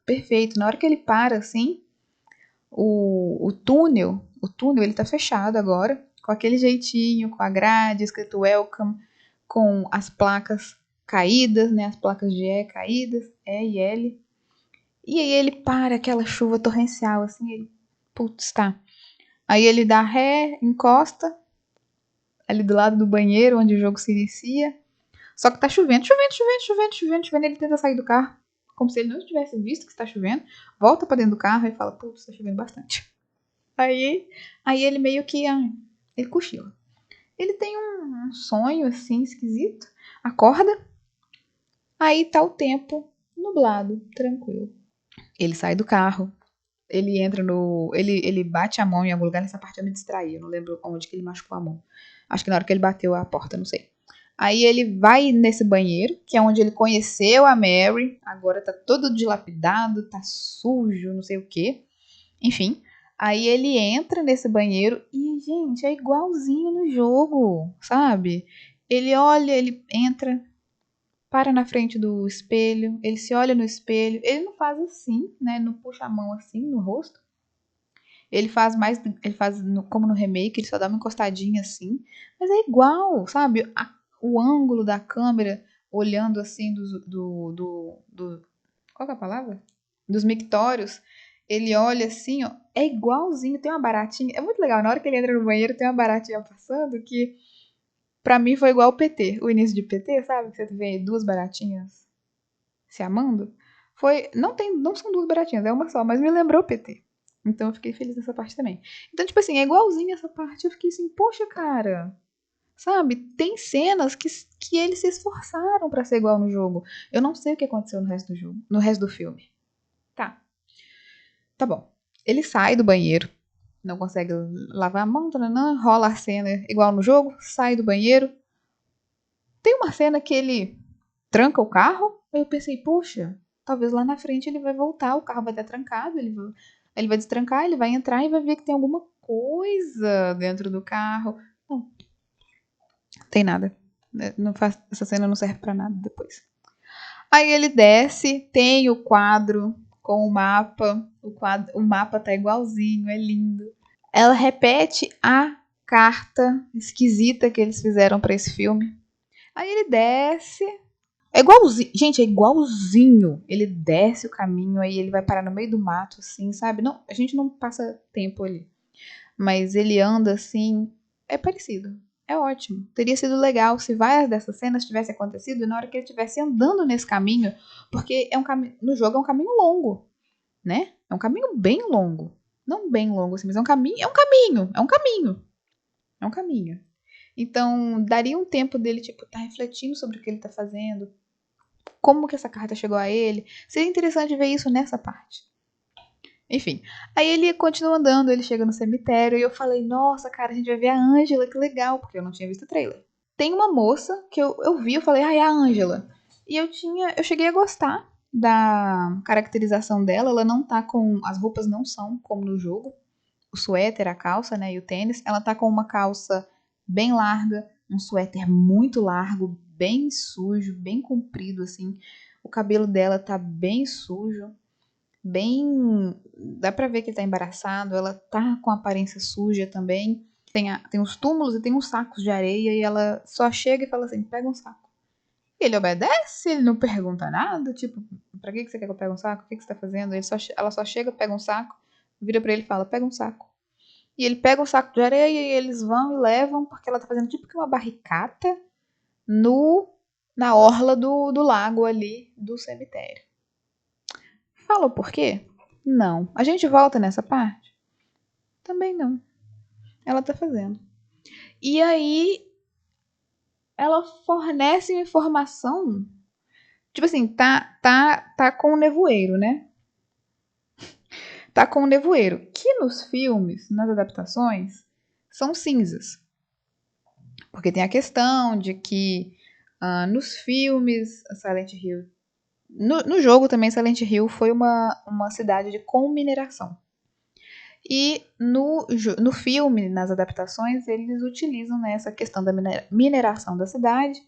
Perfeito. Na hora que ele para, assim, o túnel ele tá fechado agora, com aquele jeitinho, com a grade escrito welcome, com as placas caídas, né? As placas de E caídas, E e L. E aí ele para, aquela chuva torrencial, assim, ele, putz, tá. Aí ele dá ré, encosta, ali do lado do banheiro, onde o jogo se inicia. Só que tá chovendo. Ele tenta sair do carro, como se ele não tivesse visto que está chovendo. Volta pra dentro do carro e fala, putz, tá chovendo bastante. Aí ele meio que, ele cochila. Ele tem um sonho, assim, esquisito. Acorda. Aí tá o tempo nublado, tranquilo. Ele sai do carro. Ele entra no... Ele bate a mão em algum lugar. Nessa parte eu me distraí. Eu não lembro onde que ele machucou a mão. Acho que na hora que ele bateu a porta, não sei. Aí ele vai nesse banheiro, que é onde ele conheceu a Mary. Agora tá todo dilapidado, tá sujo, não sei o quê. Enfim. Aí ele entra nesse banheiro e, gente, é igualzinho no jogo, sabe? Ele olha, ele entra, para na frente do espelho, ele se olha no espelho, ele não faz assim, né? Não puxa a mão assim no rosto. Ele faz como no remake, ele só dá uma encostadinha assim. Mas é igual, sabe? O ângulo da câmera olhando assim qual que é a palavra? Dos mictórios. Ele olha assim, ó. É igualzinho, tem uma baratinha. É muito legal. Na hora que ele entra no banheiro, tem uma baratinha passando que pra mim foi igual o PT. O início de PT, sabe? Que você vê duas baratinhas se amando. Não são duas baratinhas, é uma só, mas me lembrou o PT. Então eu fiquei feliz nessa parte também. Então, tipo assim, é igualzinho essa parte. Eu fiquei assim, poxa, cara. Sabe? Tem cenas que eles se esforçaram pra ser igual no jogo. Eu não sei o que aconteceu no resto do jogo, no resto do filme. Tá bom. Ele sai do banheiro, não consegue lavar a mão, tananã, rola a cena igual no jogo, sai do banheiro. Tem uma cena que ele tranca o carro, aí eu pensei, poxa, talvez lá na frente ele vai voltar, o carro vai estar trancado, ele vai destrancar, ele vai entrar e vai ver que tem alguma coisa dentro do carro. Não, tem nada. Essa cena não serve pra nada depois. Aí ele desce, tem o quadro com o mapa. O mapa tá igualzinho, é lindo. Ela repete a carta esquisita que eles fizeram pra esse filme. Aí ele desce. É igualzinho. Gente, é igualzinho. Ele desce o caminho, aí ele vai parar no meio do mato, assim, sabe? Não, a gente não passa tempo ali. Mas ele anda assim. É parecido. É ótimo. Teria sido legal se várias dessas cenas tivessem acontecido na hora que ele estivesse andando nesse caminho. Porque no jogo é um caminho longo, né? É um caminho bem longo. Não bem longo assim, mas é um caminho. É um caminho. É um caminho. É um caminho. Então, daria um tempo dele, tipo, tá refletindo sobre o que ele tá fazendo. Como que essa carta chegou a ele. Seria interessante ver isso nessa parte. Enfim, aí ele continua andando, ele chega no cemitério e eu falei, nossa, cara, a gente vai ver a Ângela, que legal, porque eu não tinha visto o trailer. Tem uma moça que eu vi, eu falei, ai, a Ângela. E eu cheguei a gostar da caracterização dela, ela não tá com, as roupas não são como no jogo, o suéter, a calça, né, e o tênis, ela tá com uma calça bem larga, um suéter muito largo, bem sujo, bem comprido, assim. O cabelo dela tá bem sujo, bem. Dá pra ver que ele tá embaraçado, ela tá com aparência suja também. Tem os túmulos e tem uns sacos de areia e ela só chega e fala assim: pega um saco. E ele obedece, ele não pergunta nada, tipo, pra que você quer que eu pegue um saco? O que você tá fazendo? Ela só chega, pega um saco, vira pra ele e fala: pega um saco. E ele pega um saco de areia e eles vão e levam, porque ela tá fazendo tipo que uma barricata no na orla do lago ali do cemitério. Falou por quê? Não. A gente volta nessa parte? Também não. Ela tá fazendo. E aí ela fornece uma informação, tipo assim, tá com o nevoeiro, né? Tá com o nevoeiro, que nos filmes, nas adaptações, são cinzas. Porque tem a questão de que nos filmes, Silent Hill. No jogo também, Silent Hill foi uma cidade de com mineração. E no filme, nas adaptações, eles utilizam né, essa questão da mineração da cidade,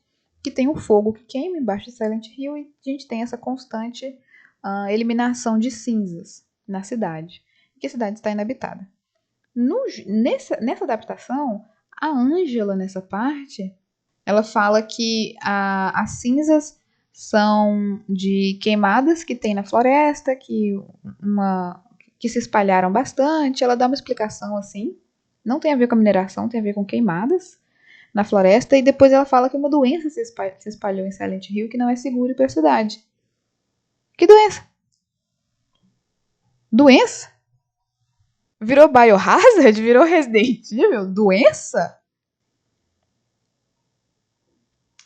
que tem um fogo que queima embaixo de Silent Hill e a gente tem essa constante eliminação de cinzas na cidade, que a cidade está inabitada. Nessa adaptação, a Angela, nessa parte, ela fala que as cinzas são de queimadas que tem na floresta, que se espalharam bastante. Ela dá uma explicação assim. Não tem a ver com a mineração, tem a ver com queimadas na floresta. E depois ela fala que uma doença se espalhou em Silent Hill que não é seguro para a cidade. Que doença? Doença? Virou Biohazard? Virou Resident Evil? Doença?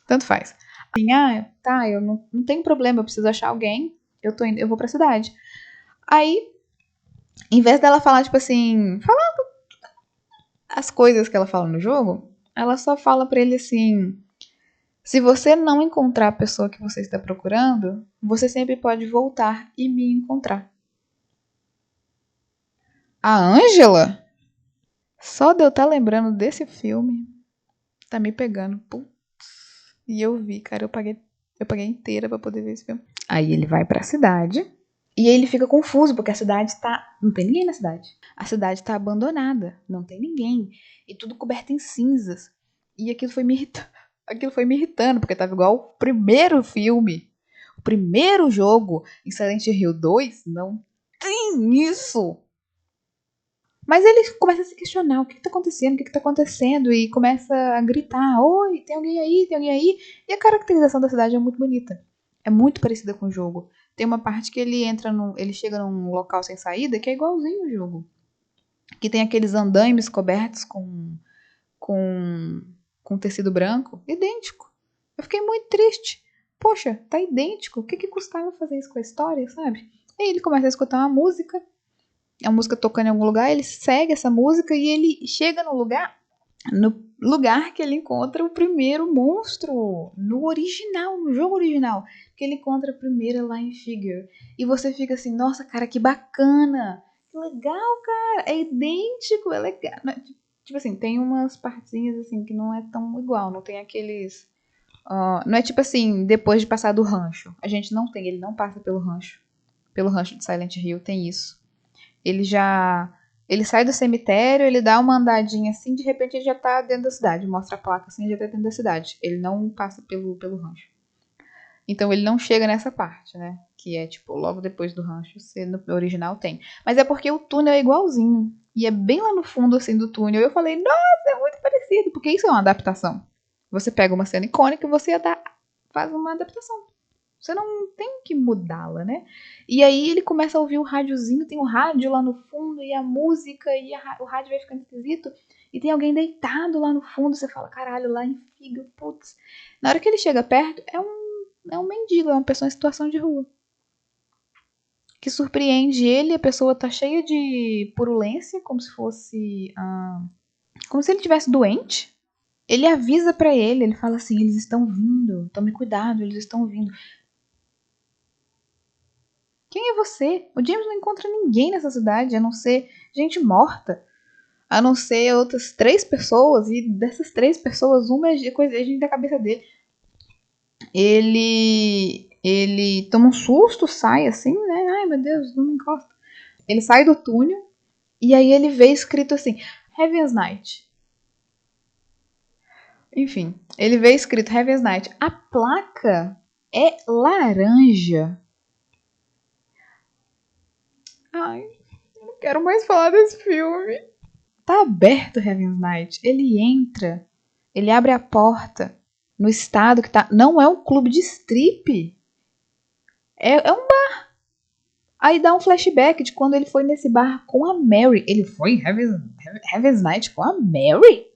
Tanto faz. Assim, tá, eu não tenho problema, eu preciso achar alguém, eu vou pra cidade. Aí, em vez dela falar, tipo assim, falar as coisas que ela fala no jogo, ela só fala pra ele assim: se você não encontrar a pessoa que você está procurando, você sempre pode voltar e me encontrar. A Ângela? Só de eu estar lembrando desse filme, tá me pegando. Putz. E eu vi, cara, eu paguei Eu paguei inteira pra poder ver esse filme. Aí ele vai pra cidade e aí ele fica confuso, porque a cidade tá... Não tem ninguém na cidade. A cidade tá abandonada, não tem ninguém. E tudo coberto em cinzas. E aquilo foi me irritando. Aquilo foi me irritando, porque tava igual o primeiro filme. O primeiro jogo em Silent Hill 2 não tem isso. Mas ele começa a se questionar, o que tá acontecendo, o que tá acontecendo, e começa a gritar, oi, tem alguém aí, tem alguém aí. E a caracterização da cidade é muito bonita. É muito parecida com o jogo. Tem uma parte que ele chega num local sem saída, que é igualzinho o jogo. Que tem aqueles andaimes cobertos com, com tecido branco, idêntico. Eu fiquei muito triste. Poxa, tá idêntico. O que custava fazer isso com a história, sabe? Aí ele começa a escutar uma música, a música tocando em algum lugar, ele segue essa música e ele chega no lugar que ele encontra o primeiro monstro, no original, no jogo original, que ele encontra a primeira Line Figure. E você fica assim, nossa, cara, que bacana, que legal, cara, é idêntico, é legal. Tipo assim, tem umas partezinhas assim que não é tão igual, não tem aqueles... não é tipo assim, depois de passar do rancho. A gente não tem, ele não passa pelo rancho. Pelo rancho de Silent Hill, tem isso. Ele sai do cemitério, ele dá uma andadinha assim, de repente ele já tá dentro da cidade. Mostra a placa assim, ele já tá dentro da cidade. Ele não passa pelo rancho. Então ele não chega nessa parte, né? Que é tipo, logo depois do rancho, no original tem. Mas é porque o túnel é igualzinho. E é bem lá no fundo assim do túnel. Eu falei, nossa, é muito parecido, porque isso é uma adaptação. Você pega uma cena icônica e você faz uma adaptação. Você não tem que mudá-la, né? E aí ele começa a ouvir o rádiozinho, tem o rádio lá no fundo, e a música, e o rádio vai ficando esquisito, e tem alguém deitado lá no fundo, você fala, caralho, lá em Figa, putz. Na hora que ele chega perto, é um mendigo, é uma pessoa em situação de rua. Que surpreende ele, a pessoa tá cheia de purulência, como se fosse... como se ele estivesse doente. Ele avisa pra ele fala assim, eles estão vindo, tome cuidado, eles estão vindo. Quem é você? O James não encontra ninguém nessa cidade, a não ser gente morta. A não ser outras 3 pessoas, e dessas 3 pessoas, uma é gente da cabeça dele. Ele toma um susto, sai assim, né? Ai, meu Deus, não me encosta. Ele sai do túnel, e aí ele vê escrito assim, Heaven's Night. Enfim, ele vê escrito Heaven's Night. A placa é laranja. Ai, eu não quero mais falar desse filme. Tá aberto Heaven's Night. Ele entra, ele abre a porta no estado que tá. Não é um clube de strip. É um bar. Aí dá um flashback de quando ele foi nesse bar com a Mary. Ele foi em Heaven's Night com a Mary?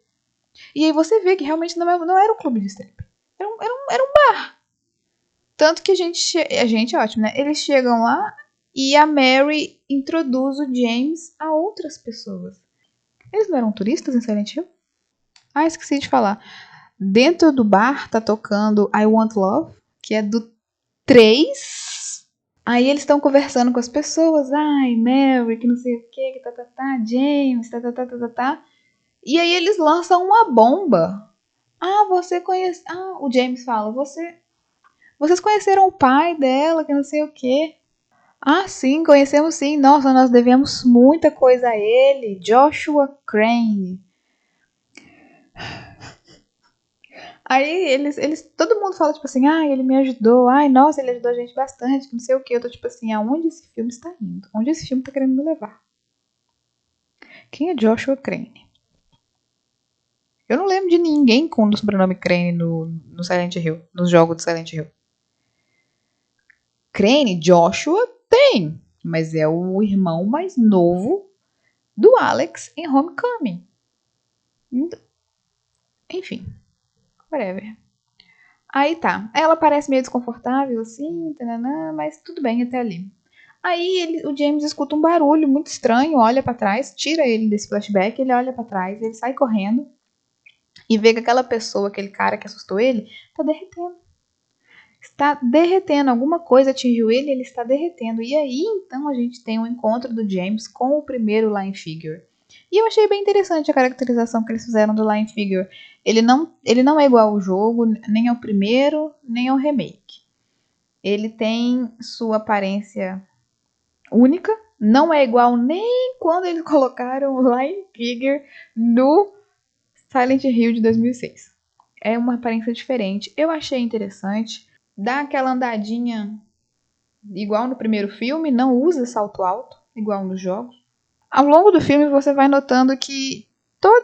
E aí você vê que realmente não era um clube de strip. Era um bar. Tanto que a gente é ótimo, né? Eles chegam lá e a Mary introduz o James a outras pessoas. Eles não eram turistas em Silent Hill? Ah, esqueci de falar. Dentro do bar tá tocando I Want Love, que é do 3. Aí eles estão conversando com as pessoas. Ai, Mary, que não sei o que tá, James, tá. E aí eles lançam uma bomba. Ah, você conhece... Ah, o James fala, vocês conheceram o pai dela, que não sei o que. Ah, sim, conhecemos sim. Nossa, nós devemos muita coisa a ele. Joshua Crane. Aí todo mundo fala, tipo assim, ah, ele me ajudou, ai, nossa, ele ajudou a gente bastante, não sei o que. Eu tô tipo assim, aonde esse filme está indo? Onde esse filme tá querendo me levar? Quem é Joshua Crane? Eu não lembro de ninguém com o sobrenome Crane no Silent Hill, nos jogos do Silent Hill. Crane, Joshua, tem, mas é o irmão mais novo do Alex em Homecoming. Enfim, whatever. Aí tá. Ela parece meio desconfortável, assim, tananã, mas tudo bem até ali. Aí o James escuta um barulho muito estranho, olha pra trás, tira ele desse flashback, ele olha pra trás, ele sai correndo e vê que aquela pessoa, aquele cara que assustou ele, tá derretendo. Está derretendo, alguma coisa atingiu ele está derretendo. E aí, então, a gente tem um encontro do James com o primeiro Line Figure. E eu achei bem interessante a caracterização que eles fizeram do Lion Figure. Ele não é igual ao jogo, nem ao primeiro, nem ao remake. Ele tem sua aparência única, não é igual nem quando eles colocaram o Lion Figure no Silent Hill de 2006. É uma aparência diferente. Eu achei interessante. Dá aquela andadinha igual no primeiro filme, não usa salto alto, igual nos jogos. Ao longo do filme você vai notando que todo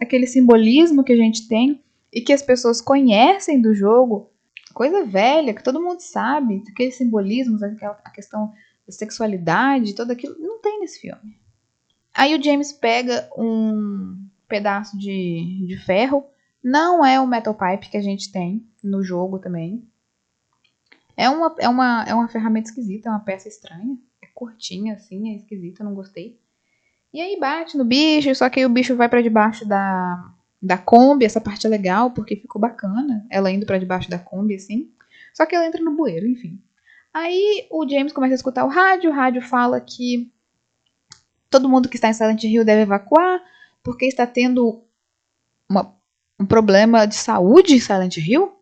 aquele simbolismo que a gente tem e que as pessoas conhecem do jogo, coisa velha, que todo mundo sabe, aqueles simbolismos, a questão da sexualidade, tudo aquilo, não tem nesse filme. Aí o James pega um pedaço de ferro, não é o metal pipe que a gente tem no jogo também. É uma ferramenta esquisita, é uma peça estranha. É curtinha assim, é esquisita, não gostei. E aí bate no bicho, só que aí o bicho vai pra debaixo da Kombi. Essa parte é legal, porque ficou bacana. Ela indo pra debaixo da Kombi, assim. Só que ela entra no bueiro, enfim. Aí o James começa a escutar o rádio fala que todo mundo que está em Silent Hill deve evacuar, porque está tendo um problema de saúde em Silent Hill.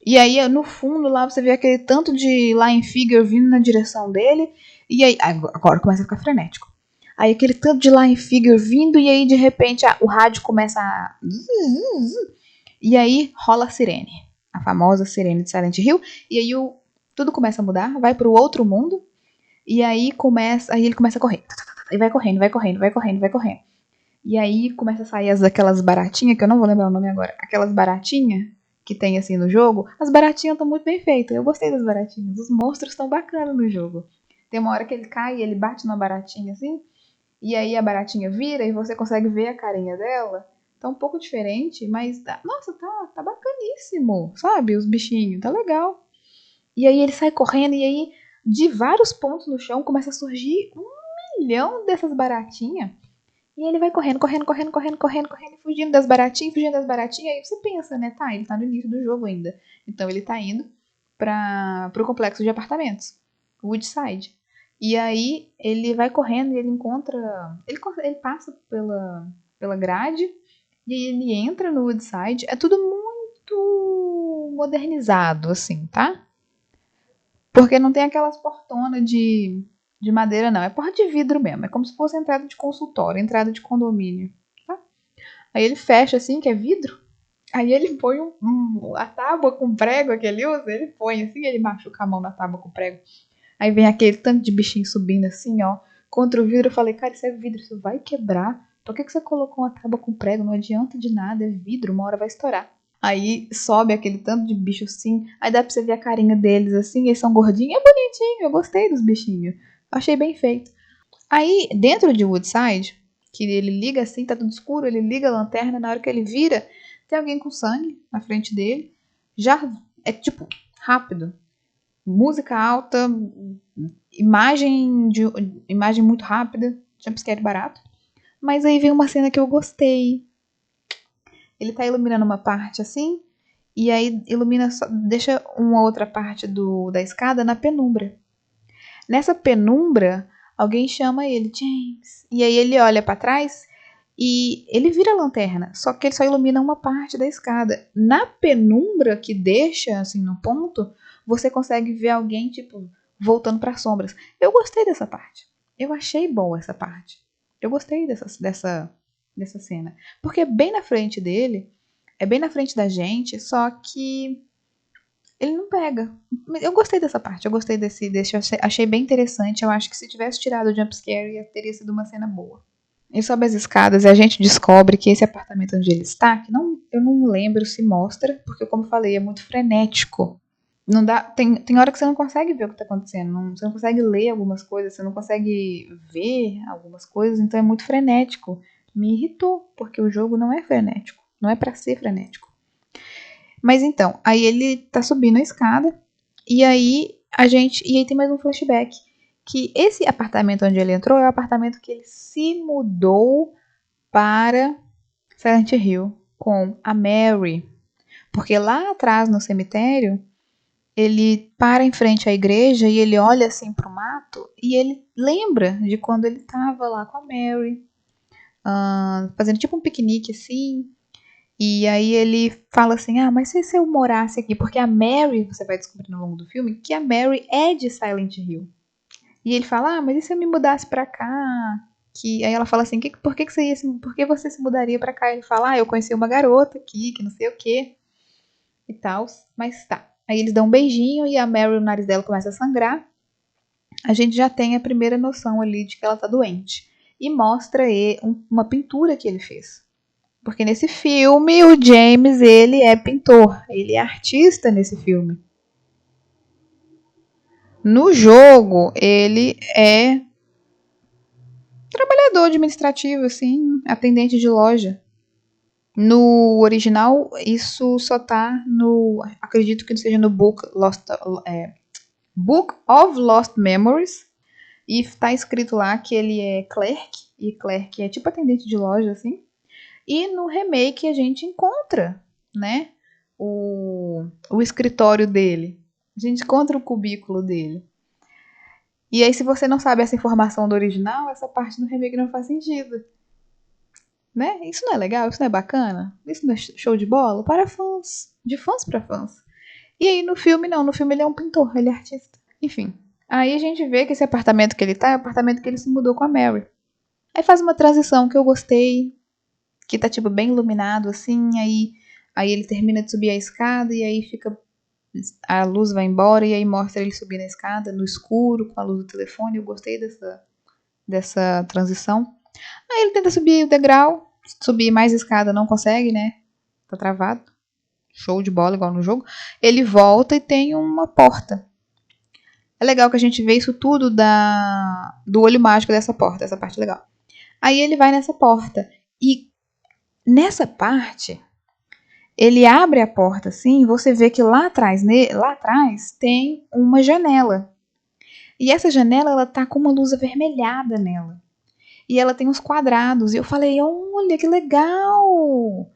E aí, no fundo, lá você vê aquele tanto de Lion Figure vindo na direção dele. E aí, agora começa a ficar frenético. Aí aquele tanto de Lion Figure vindo, e aí de repente o rádio começa a... E aí rola a sirene. A famosa sirene de Silent Hill. E aí tudo começa a mudar, vai pro outro mundo. E aí ele começa a correr. E vai correndo, vai correndo, vai correndo, vai correndo. E aí começa a sair aquelas baratinhas, que eu não vou lembrar o nome agora. Aquelas baratinhas que tem assim no jogo. As baratinhas estão muito bem feitas. Eu gostei das baratinhas. Os monstros estão bacanas no jogo. Tem uma hora que ele cai e ele bate numa baratinha assim. E aí a baratinha vira e você consegue ver a carinha dela. Tá um pouco diferente, mas nossa, tá bacaníssimo, sabe? Os bichinhos, tá legal. E aí ele sai correndo e aí de vários pontos no chão começa a surgir 1 milhão dessas baratinhas. E ele vai correndo, fugindo das baratinhas, Aí você pensa, né? Tá, ele tá no início do jogo ainda. Então ele tá indo pro complexo de apartamentos, Woodside. E aí ele vai correndo e ele encontra... Ele passa pela grade e aí ele entra no Woodside. É tudo muito modernizado, assim, tá? Porque não tem aquelas portonas de madeira, não. É porta de vidro mesmo. É como se fosse entrada de consultório, entrada de condomínio. Tá? Aí ele fecha assim, que é vidro. Aí ele põe a tábua com prego que ele usa. Ele põe assim, ele machuca a mão na tábua com prego. Aí vem aquele tanto de bichinho subindo assim, ó. Contra o vidro. Eu falei, cara, isso é vidro, isso vai quebrar. Por que você colocou uma tábua com prego? Não adianta de nada, é vidro, uma hora vai estourar. Aí sobe aquele tanto de bicho assim. Aí dá pra você ver a carinha deles assim. Eles são gordinhos. É bonitinho. Eu gostei dos bichinhos. Achei bem feito. Aí, dentro de Woodside, que ele liga assim, tá tudo escuro. Ele liga a lanterna. Na hora que ele vira, tem alguém com sangue na frente dele. Já é tipo rápido. Música alta. Imagem muito rápida. Jumpscare barato. Mas aí vem uma cena que eu gostei. Ele tá iluminando uma parte assim, e aí ilumina deixa uma outra parte da escada na penumbra. Nessa penumbra, alguém chama ele, James. E aí ele olha para trás e ele vira a lanterna, só que ele só ilumina uma parte da escada. Na penumbra que deixa assim no ponto, você consegue ver alguém tipo voltando para as sombras. Eu gostei dessa parte. Eu achei boa essa parte. Eu gostei dessa cena. Porque é bem na frente dele, é bem na frente da gente, só que ele não pega. Eu gostei dessa parte, eu gostei desse achei bem interessante. Eu acho que se tivesse tirado o jumpscare, teria sido uma cena boa. Ele sobe as escadas e a gente descobre que esse apartamento onde ele está, que eu não lembro se mostra, porque como eu falei, é muito frenético. Não dá, tem hora que você não consegue ver o que está acontecendo, você não consegue ler algumas coisas, você não consegue ver algumas coisas, então é muito frenético. Me irritou, porque o jogo não é frenético, não é para ser frenético. Mas então, aí ele tá subindo a escada e aí e aí tem mais um flashback que esse apartamento onde ele entrou é o apartamento que ele se mudou para Silent Hill com a Mary. Porque lá atrás no cemitério ele para em frente à igreja e ele olha assim pro mato e ele lembra de quando ele tava lá com a Mary, fazendo tipo um piquenique assim. E aí ele fala assim, mas se eu morasse aqui? Porque a Mary, você vai descobrir no longo do filme, que a Mary é de Silent Hill. E ele fala, mas e se eu me mudasse pra cá? Aí ela fala assim, por que você se mudaria pra cá? Ele fala, eu conheci uma garota aqui, que não sei o quê. E tal, mas tá. Aí eles dão um beijinho e a Mary, o nariz dela começa a sangrar. A gente já tem a primeira noção ali de que ela tá doente. E mostra uma pintura que ele fez. Porque nesse filme o James, ele é pintor, ele é artista nesse filme. No jogo, ele é trabalhador administrativo, assim, atendente de loja. No original, isso só tá no... Acredito que seja no Book of Lost Memories. E tá escrito lá que ele é clerk. E clerk é tipo atendente de loja, assim. E no remake a gente encontra, né, o escritório dele. A gente encontra o cubículo dele. E aí, se você não sabe essa informação do original, essa parte do remake não faz sentido. Né? Isso não é legal? Isso não é bacana? Isso não é show de bola? Para fãs. De fãs para fãs. E aí, no filme, não. No filme, ele é um pintor, ele é artista. Enfim. Aí a gente vê que esse apartamento que ele tá é o apartamento que ele se mudou com a Mary. Aí faz uma transição que eu gostei, que tá, tipo, bem iluminado, assim, aí ele termina de subir a escada e aí fica... A luz vai embora e aí mostra ele subindo a escada no escuro, com a luz do telefone. Eu gostei dessa transição. Aí ele tenta subir o degrau, subir mais escada, não consegue, né? Tá travado. Show de bola, igual no jogo. Ele volta e tem uma porta. É legal que a gente vê isso tudo do olho mágico dessa porta. Essa parte é legal. Aí ele vai nessa porta. E nessa parte, ele abre a porta assim, e você vê que lá atrás tem uma janela. E essa janela, ela tá com uma luz avermelhada nela. E ela tem uns quadrados. E eu falei, olha, que legal!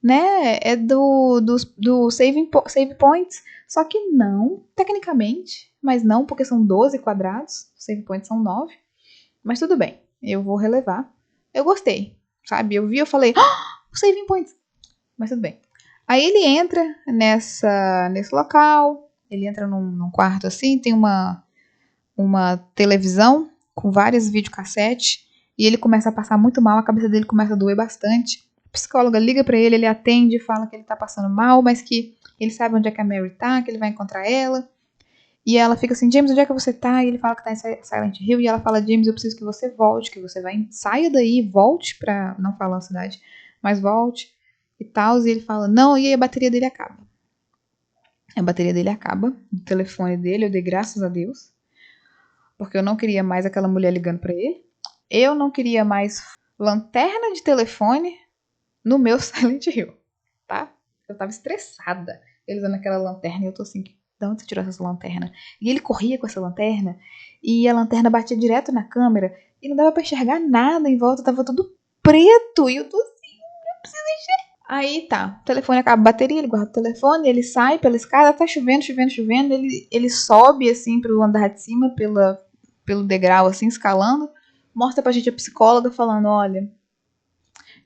Né? É do save points. Só que não, tecnicamente. Mas não, porque são 12 quadrados. Save points são 9. Mas tudo bem, eu vou relevar. Eu gostei, sabe? Eu vi, eu falei, save points. Mas tudo bem. Aí ele entra nesse local. Ele entra num quarto assim, tem uma televisão com vários videocassetes. E ele começa a passar muito mal, a cabeça dele começa a doer bastante. A psicóloga liga pra ele, ele atende, fala que ele tá passando mal, mas que ele sabe onde é que a Mary tá, que ele vai encontrar ela. E ela fica assim, James, onde é que você tá? E ele fala que tá em Silent Hill. E ela fala, James, eu preciso que você volte, que você saia daí, volte pra... Não fala a cidade, mas volte e tal. E ele fala, não, e aí a bateria dele acaba. A bateria dele acaba, o telefone dele, eu dei graças a Deus. Porque eu não queria mais aquela mulher ligando pra ele. Eu não queria mais lanterna de telefone no meu Silent Hill, tá? Eu tava estressada. Ele usando aquela lanterna e eu tô assim, de onde você tirou essa lanterna? E ele corria com essa lanterna e a lanterna batia direto na câmera e não dava pra enxergar nada em volta, tava tudo preto e eu tô assim, eu preciso enxergar. Aí tá, o telefone acaba a bateria, ele guarda o telefone, ele sai pela escada, tá chovendo, ele sobe assim pro andar de cima, pelo degrau assim, escalando, mostra pra gente a psicóloga falando, olha,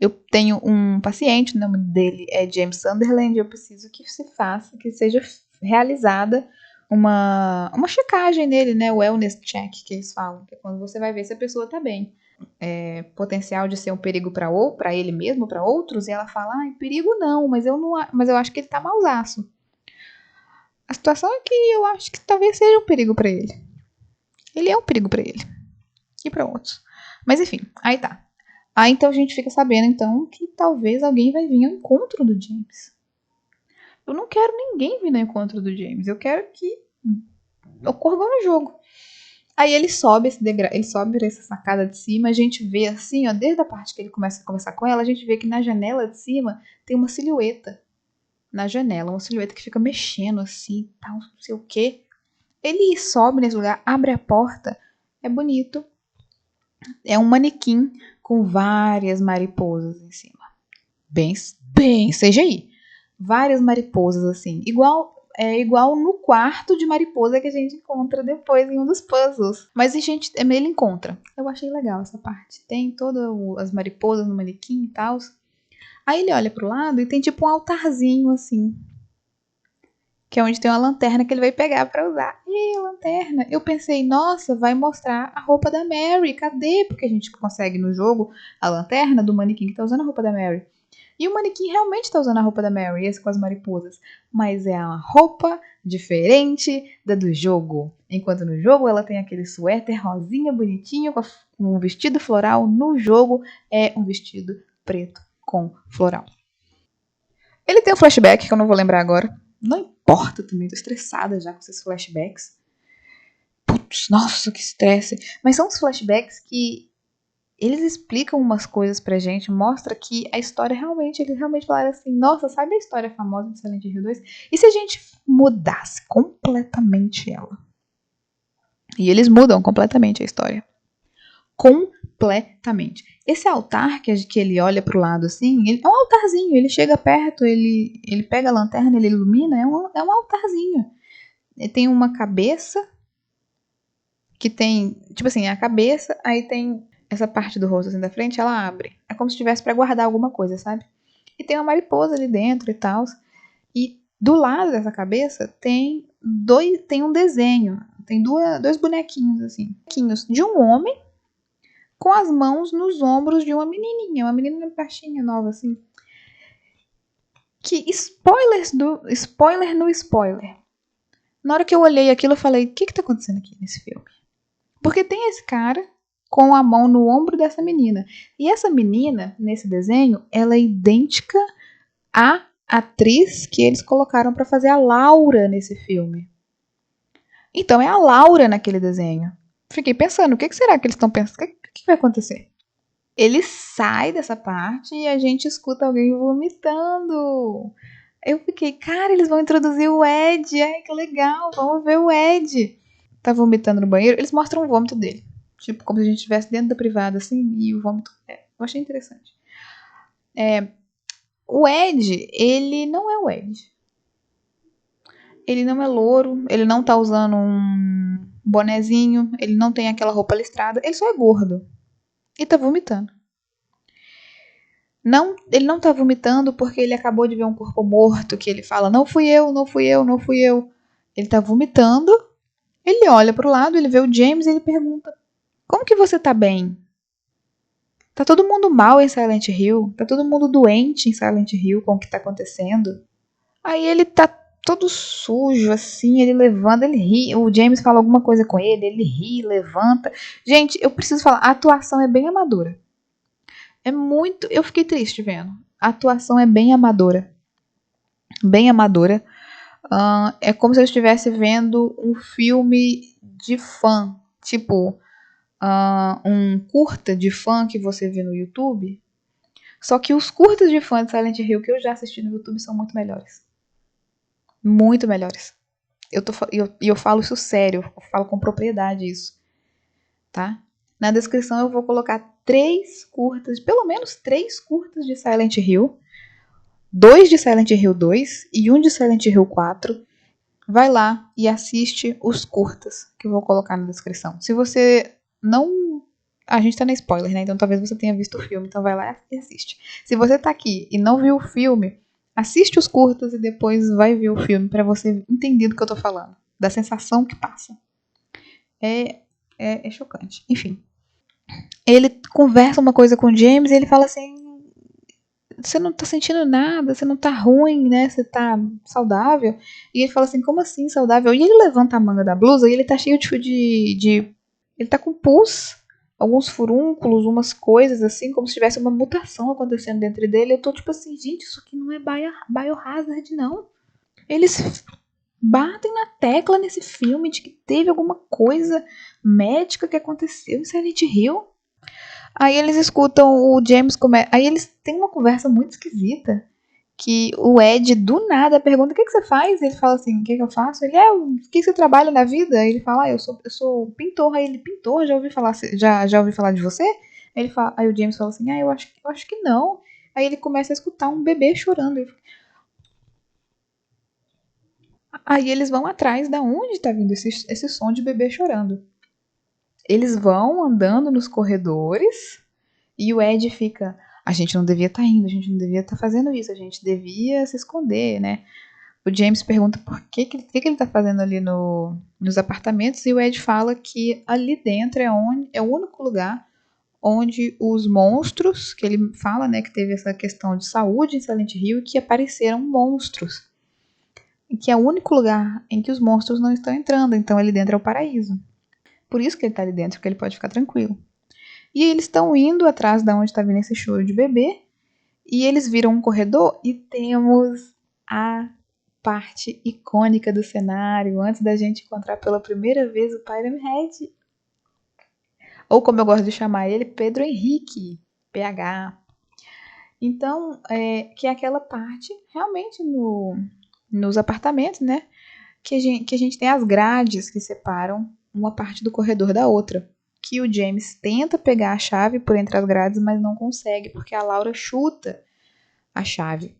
eu tenho um paciente, o nome dele é James Sunderland, eu preciso que se faça, que seja realizada uma checagem nele, né? O wellness check que eles falam, que é quando você vai ver se a pessoa tá bem. Potencial de ser um perigo para ele mesmo, para outros, e ela fala, perigo não, mas eu acho que ele tá mausaço. A situação é que eu acho que talvez seja um perigo para ele. Ele é um perigo para ele e para outros. Mas enfim, aí tá. Aí então a gente fica sabendo então que talvez alguém vai vir ao encontro do James. Eu não quero ninguém vir ao encontro do James. Eu quero que ocorra no jogo. Aí ele sobe ele sobe essa sacada de cima, a gente vê assim, ó, desde a parte que ele começa a conversar com ela, a gente vê que na janela de cima tem uma silhueta. Na janela, uma silhueta que fica mexendo assim, tal, não sei o quê. Ele sobe nesse lugar, abre a porta, é bonito. É um manequim com várias mariposas em cima. Bem CGI. Várias mariposas, assim. Igual é igual no quarto de mariposa que a gente encontra depois em um dos puzzles. Mas a gente, ele encontra. Eu achei legal essa parte. Tem todas as mariposas no manequim e tal. Aí ele olha pro lado e tem tipo um altarzinho assim. Que é onde tem uma lanterna que ele vai pegar pra usar. E a lanterna, eu pensei, nossa, vai mostrar a roupa da Mary. Cadê? Porque a gente consegue no jogo a lanterna do manequim que tá usando a roupa da Mary. E o manequim realmente tá usando a roupa da Mary, esse com as mariposas. Mas é uma roupa diferente da do jogo. Enquanto no jogo ela tem aquele suéter rosinha bonitinho com um vestido floral. No jogo é um vestido preto com floral. Ele tem um flashback que eu não vou lembrar agora. Não importa também, tô estressada já com esses flashbacks. Putz, nossa, que estresse. Mas são os flashbacks que eles explicam umas coisas pra gente, mostra que a história realmente, eles realmente falaram assim, nossa, sabe a história famosa de Silent Hill 2? E se a gente mudasse completamente ela? E eles mudam completamente a história. Completamente. Esse altar que ele olha pro lado assim, é um altarzinho, ele chega perto, ele pega a lanterna, ele ilumina, é um altarzinho. Ele tem uma cabeça, que tem, tipo assim, a cabeça, aí tem essa parte do rosto assim da frente, ela abre. É como se tivesse para guardar alguma coisa, sabe? E tem uma mariposa ali dentro e tal. E do lado dessa cabeça tem um desenho, tem dois bonequinhos assim, de um homem com as mãos nos ombros de uma menininha, uma menina baixinha, nova assim. Que spoiler no spoiler. Na hora que eu olhei aquilo, eu falei, o que tá acontecendo aqui nesse filme? Porque tem esse cara com a mão no ombro dessa menina. E essa menina, nesse desenho, ela é idêntica à atriz que eles colocaram para fazer a Laura nesse filme. Então é a Laura naquele desenho. Fiquei pensando, o que será que eles estão pensando? O que vai acontecer? Ele sai dessa parte e a gente escuta alguém vomitando. Eu fiquei, cara, eles vão introduzir o Ed. Ai, que legal, vamos ver o Ed. Tá vomitando no banheiro, eles mostram o vômito dele. Tipo, como se a gente estivesse dentro da privada, assim, e o vômito. Eu achei interessante. O Ed, ele não é o Ed. Ele não é louro, ele não tá usando um bonezinho, ele não tem aquela roupa listrada, ele só é gordo. E tá vomitando. Não, ele não tá vomitando porque ele acabou de ver um corpo morto que ele fala, não fui eu, não fui eu, não fui eu. Ele tá vomitando, ele olha pro lado, ele vê o James e ele pergunta, como que você tá bem? Tá todo mundo mal em Silent Hill, tá todo mundo doente em Silent Hill com o que tá acontecendo. Aí ele tá todo sujo, assim, ele levanta, ele ri, o James fala alguma coisa com ele ri, levanta. Gente, eu preciso falar, a atuação é bem amadora. É muito. Eu fiquei triste vendo. A atuação é bem amadora. Bem amadora. É como se eu estivesse vendo um filme de fã. Tipo, um curta de fã que você vê no YouTube. Só que os curtas de fã de Silent Hill que eu já assisti no YouTube são muito melhores. Muito melhores. Eu falo isso sério. Eu falo com propriedade isso. Tá? Na descrição eu vou colocar pelo menos 3 curtas de Silent Hill. 2 de Silent Hill 2 e 1 de Silent Hill 4. Vai lá e assiste os curtas que eu vou colocar na descrição. Se você não... A gente tá na spoiler, né? Então talvez você tenha visto o filme, então vai lá e assiste. Se você tá aqui e não viu o filme, assiste os curtas e depois vai ver o filme pra você entender do que eu tô falando. Da sensação que passa. É chocante. Enfim. Ele conversa uma coisa com o James e ele fala assim, você não tá sentindo nada, você não tá ruim, né? Você tá saudável. E ele fala assim, como assim saudável? E ele levanta a manga da blusa e ele tá cheio de ele tá com pus, alguns furúnculos, umas coisas assim, como se tivesse uma mutação acontecendo dentro dele. Eu tô tipo assim, gente, isso aqui não é Biohazard, não. Eles batem na tecla nesse filme de que teve alguma coisa médica que aconteceu em Silent Hill. Aí eles escutam o James Aí eles têm uma conversa muito esquisita. Que o Ed, do nada, pergunta: o que você faz? Ele fala assim: o que eu faço? Ele o que você trabalha na vida? Ele fala: eu sou pintor. Aí ele: pintor? Já ouvi falar de você? Aí o James fala assim: eu acho que não. Aí ele começa a escutar um bebê chorando. Aí eles vão atrás da onde tá vindo esse som de bebê chorando. Eles vão andando nos corredores e o Ed fica... A gente não devia estar indo, a gente não devia estar fazendo isso, a gente devia se esconder, né? O James pergunta por que ele tá fazendo ali nos apartamentos e o Ed fala que ali dentro é o único lugar onde os monstros, que ele fala, né, que teve essa questão de saúde em Silent Hill e que apareceram monstros. E que é o único lugar em que os monstros não estão entrando, então ali dentro é o paraíso. Por isso que ele tá ali dentro, porque ele pode ficar tranquilo. E eles estão indo atrás de onde tá vindo esse choro de bebê, e eles viram um corredor e temos a parte icônica do cenário, antes da gente encontrar pela primeira vez o Pyramid Head. Ou como eu gosto de chamar ele, Pedro Henrique, PH. Então, que é aquela parte realmente nos apartamentos, né? Que a gente tem as grades que separam uma parte do corredor da outra. Que o James tenta pegar a chave por entre as grades, mas não consegue, porque a Laura chuta a chave.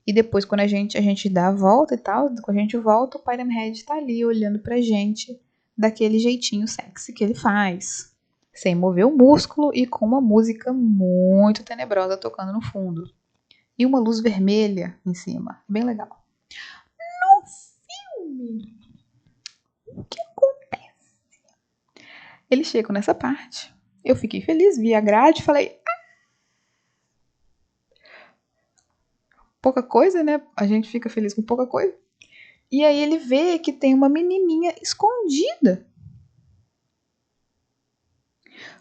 E depois, quando a gente dá a volta e tal, quando a gente volta, o Pyramid Head tá ali olhando pra gente daquele jeitinho sexy que ele faz. Sem mover o músculo e com uma música muito tenebrosa tocando no fundo. E uma luz vermelha em cima. Bem legal. No filme, o que acontece? Eles chegam nessa parte. Eu fiquei feliz, vi a grade e falei... pouca coisa, né? A gente fica feliz com pouca coisa. E aí ele vê que tem uma menininha escondida.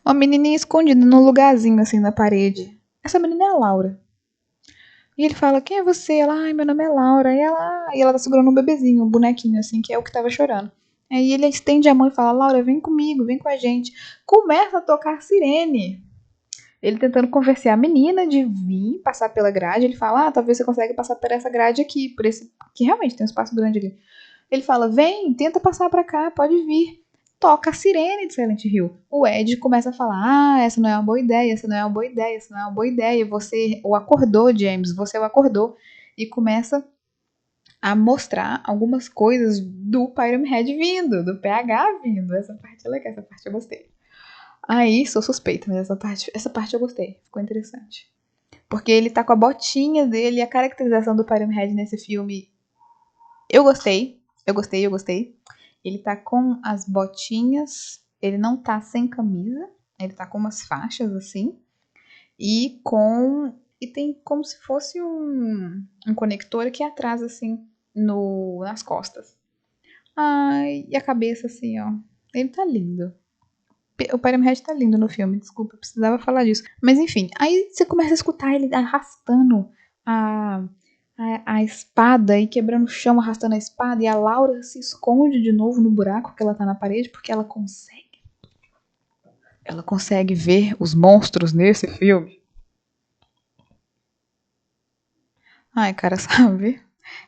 Uma menininha escondida num lugarzinho assim na parede. Essa menina é a Laura. E ele fala, quem é você? Ela, ai, meu nome é Laura. E ela tá segurando um bebezinho, um bonequinho assim, que é o que tava chorando. Aí ele estende a mão e fala, Laura, vem comigo, vem com a gente. Começa a tocar sirene. Ele tentando convencer a menina de vir passar pela grade. Ele fala, talvez você consiga passar por essa grade aqui, por esse... que realmente tem um espaço grande ali. Ele fala, vem, tenta passar pra cá, pode vir. Toca a sirene de Silent Hill. O Ed começa a falar, essa não é uma boa ideia, essa não é uma boa ideia, essa não é uma boa ideia. Você o acordou, James, você o acordou. E começa a mostrar algumas coisas do Pyramid Head vindo, do PH vindo. Essa parte é legal, essa parte eu gostei. Aí, sou suspeita, mas essa parte eu gostei, ficou interessante. Porque ele tá com a botinha dele, e a caracterização do Pyramid Head nesse filme, eu gostei. Ele tá com as botinhas, ele não tá sem camisa, ele tá com umas faixas assim, e tem como se fosse um conector aqui atrás, assim, nas costas. Ai, e a cabeça assim, ó. Ele tá lindo. O Pyramid Head tá lindo no filme, desculpa, eu precisava falar disso. Mas enfim, aí você começa a escutar ele arrastando a espada e quebrando o chão, arrastando a espada, e a Laura se esconde de novo no buraco que ela tá na parede, porque ela consegue. Ela consegue ver os monstros nesse filme. Ai, cara, sabe?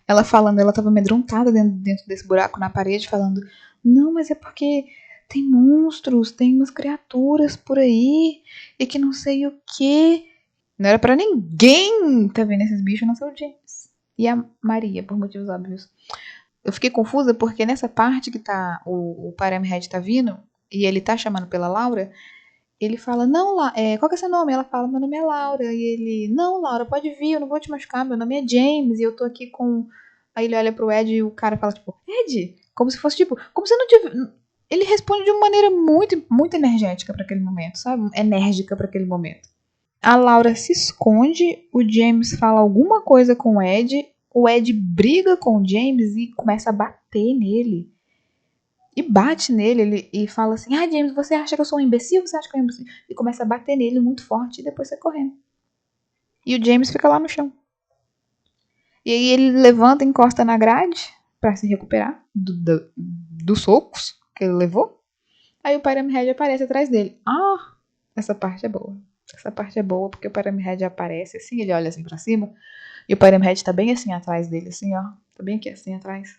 Ela falando, ela tava amedrontada dentro desse buraco na parede, falando: não, mas é porque tem monstros, tem umas criaturas por aí, e que não sei o que. Não era pra ninguém tá vendo esses bichos, não sei o James. E a Maria, por motivos óbvios. Eu fiquei confusa porque nessa parte que tá o Pyramid Head tá vindo, e ele tá chamando pela Laura, ele fala, não, qual que é seu nome? Ela fala, meu nome é Laura. E ele, não, Laura, pode vir, eu não vou te machucar, meu nome é James, e eu tô aqui com... Aí ele olha pro Ed e o cara fala, tipo, Ed? Como se fosse, tipo, como se não tivesse... Ele responde de uma maneira muito, muito energética pra aquele momento, sabe? Enérgica pra aquele momento. A Laura se esconde, o James fala alguma coisa com o Ed briga com o James e começa a bater nele. E bate nele e fala assim, James, você acha que eu sou um imbecil? Você acha que eu sou um imbecil? E começa a bater nele muito forte e depois sai correndo. E o James fica lá no chão. E aí ele levanta e encosta na grade pra se recuperar dos socos que ele levou. Aí o Pyramid Head aparece atrás dele. Essa parte é boa. Essa parte é boa porque o Pyramid Head aparece assim, ele olha assim pra cima. E o Pyramid Head tá bem assim atrás dele, assim, ó. Tá bem aqui assim atrás.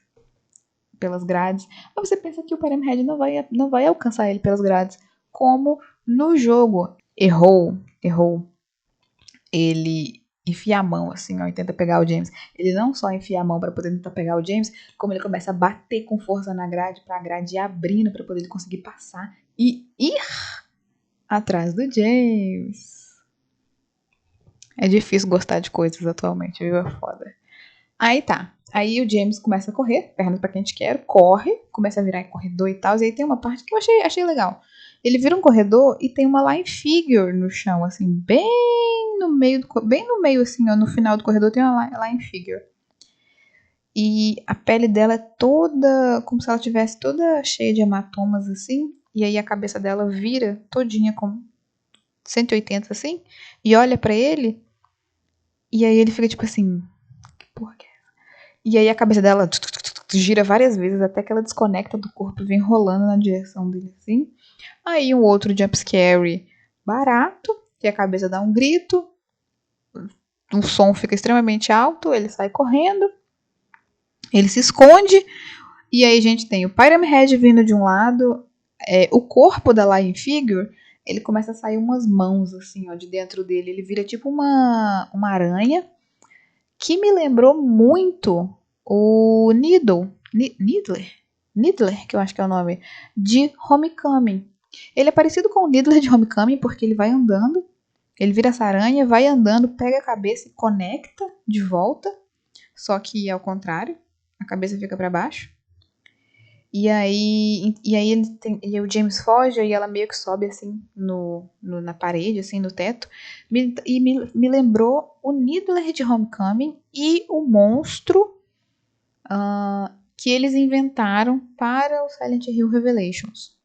Pelas grades. Aí você pensa que o Pyramid Head não vai alcançar ele pelas grades. Como no jogo. Errou. Ele enfia a mão assim, ó, e tenta pegar o James. Ele não só enfia a mão pra poder tentar pegar o James, como ele começa a bater com força na grade, pra grade ir abrindo pra poder ele conseguir passar e ir atrás do James. É difícil gostar de coisas atualmente, viu? É foda. Aí tá. Aí o James começa a correr, pernas pra quem a gente quer, corre, começa a virar em corredor e tal. E aí tem uma parte que eu achei legal. Ele vira um corredor e tem uma line figure no chão, assim, bem no meio, assim, ó, no final do corredor tem uma line figure. E a pele dela é toda, como se ela tivesse toda cheia de hematomas, assim. E aí a cabeça dela vira todinha com 180, assim. E olha pra ele. E aí ele fica tipo assim, que porra que é? E aí a cabeça dela gira várias vezes até que ela desconecta do corpo e vem rolando na direção dele, assim. Aí um outro jumpscare barato, que a cabeça dá um grito, o som fica extremamente alto, ele sai correndo, ele se esconde, e aí a gente tem o Pyram Head vindo de um lado, o corpo da Lion Figure, ele começa a sair umas mãos, assim, ó, de dentro dele, ele vira tipo uma aranha, que me lembrou muito o Needler, que eu acho que é o nome, de Homecoming. Ele é parecido com o Needler de Homecoming porque ele vai andando, ele vira essa aranha, vai andando, pega a cabeça e conecta de volta, só que ao contrário, a cabeça fica para baixo. E aí e aí o James foge e ela meio que sobe assim na parede, assim, no teto. Me lembrou o Needler de Homecoming e o monstro que eles inventaram para o Silent Hill Revelations.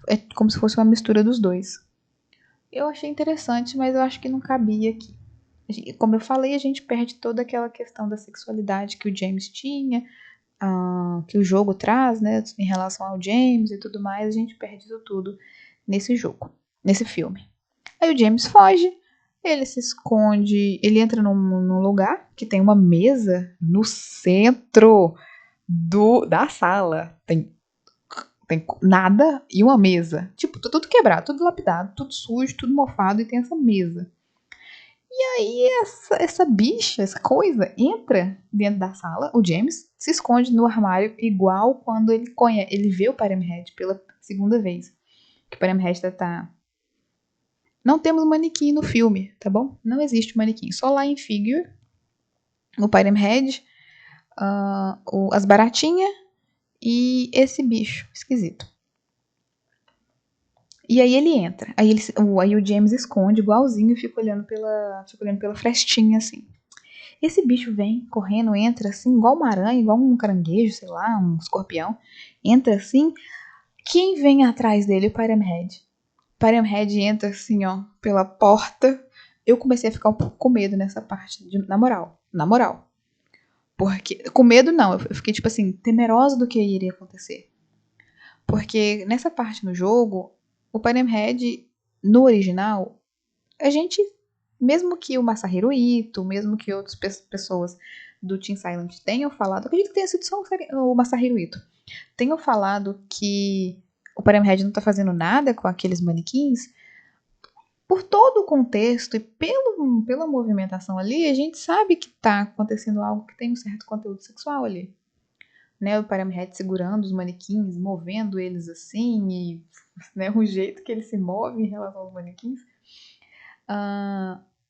É como se fosse uma mistura dos dois. Eu achei interessante, mas eu acho que não cabia aqui. Como eu falei, a gente perde toda aquela questão da sexualidade que o James tinha, que o jogo traz, né, em relação ao James e tudo mais, a gente perde isso tudo nesse jogo, nesse filme. Aí o James foge, ele se esconde, ele entra num lugar que tem uma mesa no centro da sala. Tem nada e uma mesa. Tipo, tudo quebrado, tudo lapidado, tudo sujo, tudo mofado e tem essa mesa. E aí essa bicha, essa coisa, entra dentro da sala, o James se esconde no armário igual quando ele vê o Pyram Head pela segunda vez. Que o Pyram Head tá... Não temos manequim no filme, tá bom? Não existe manequim. Só lá em figure, o Pyram Head, as baratinhas e esse bicho esquisito. E aí ele entra. Aí o James esconde igualzinho e fica olhando pela frestinha, assim. Esse bicho vem correndo, entra assim, igual uma aranha, igual um caranguejo, sei lá, um escorpião. Entra assim. Quem vem atrás dele? O Pyram Head. O Pyram Head entra assim, ó, pela porta. Eu comecei a ficar um pouco com medo nessa parte, na moral. Na moral. Porque, com medo não, eu fiquei tipo assim, temerosa do que iria acontecer. Porque nessa parte no jogo, o Pyram Head, no original, a gente, mesmo que o Masahiro Ito, mesmo que outras pessoas do Team Silent tenham falado, acredito que tenha sido só o Masahiro Ito, tenham falado que o Pyram Head não tá fazendo nada com aqueles manequins, por todo o contexto e pela movimentação ali, a gente sabe que tá acontecendo algo que tem um certo conteúdo sexual ali. Né, o Pyram Head segurando os manequins, movendo eles assim, e né, o jeito que ele se move em relação aos manequins.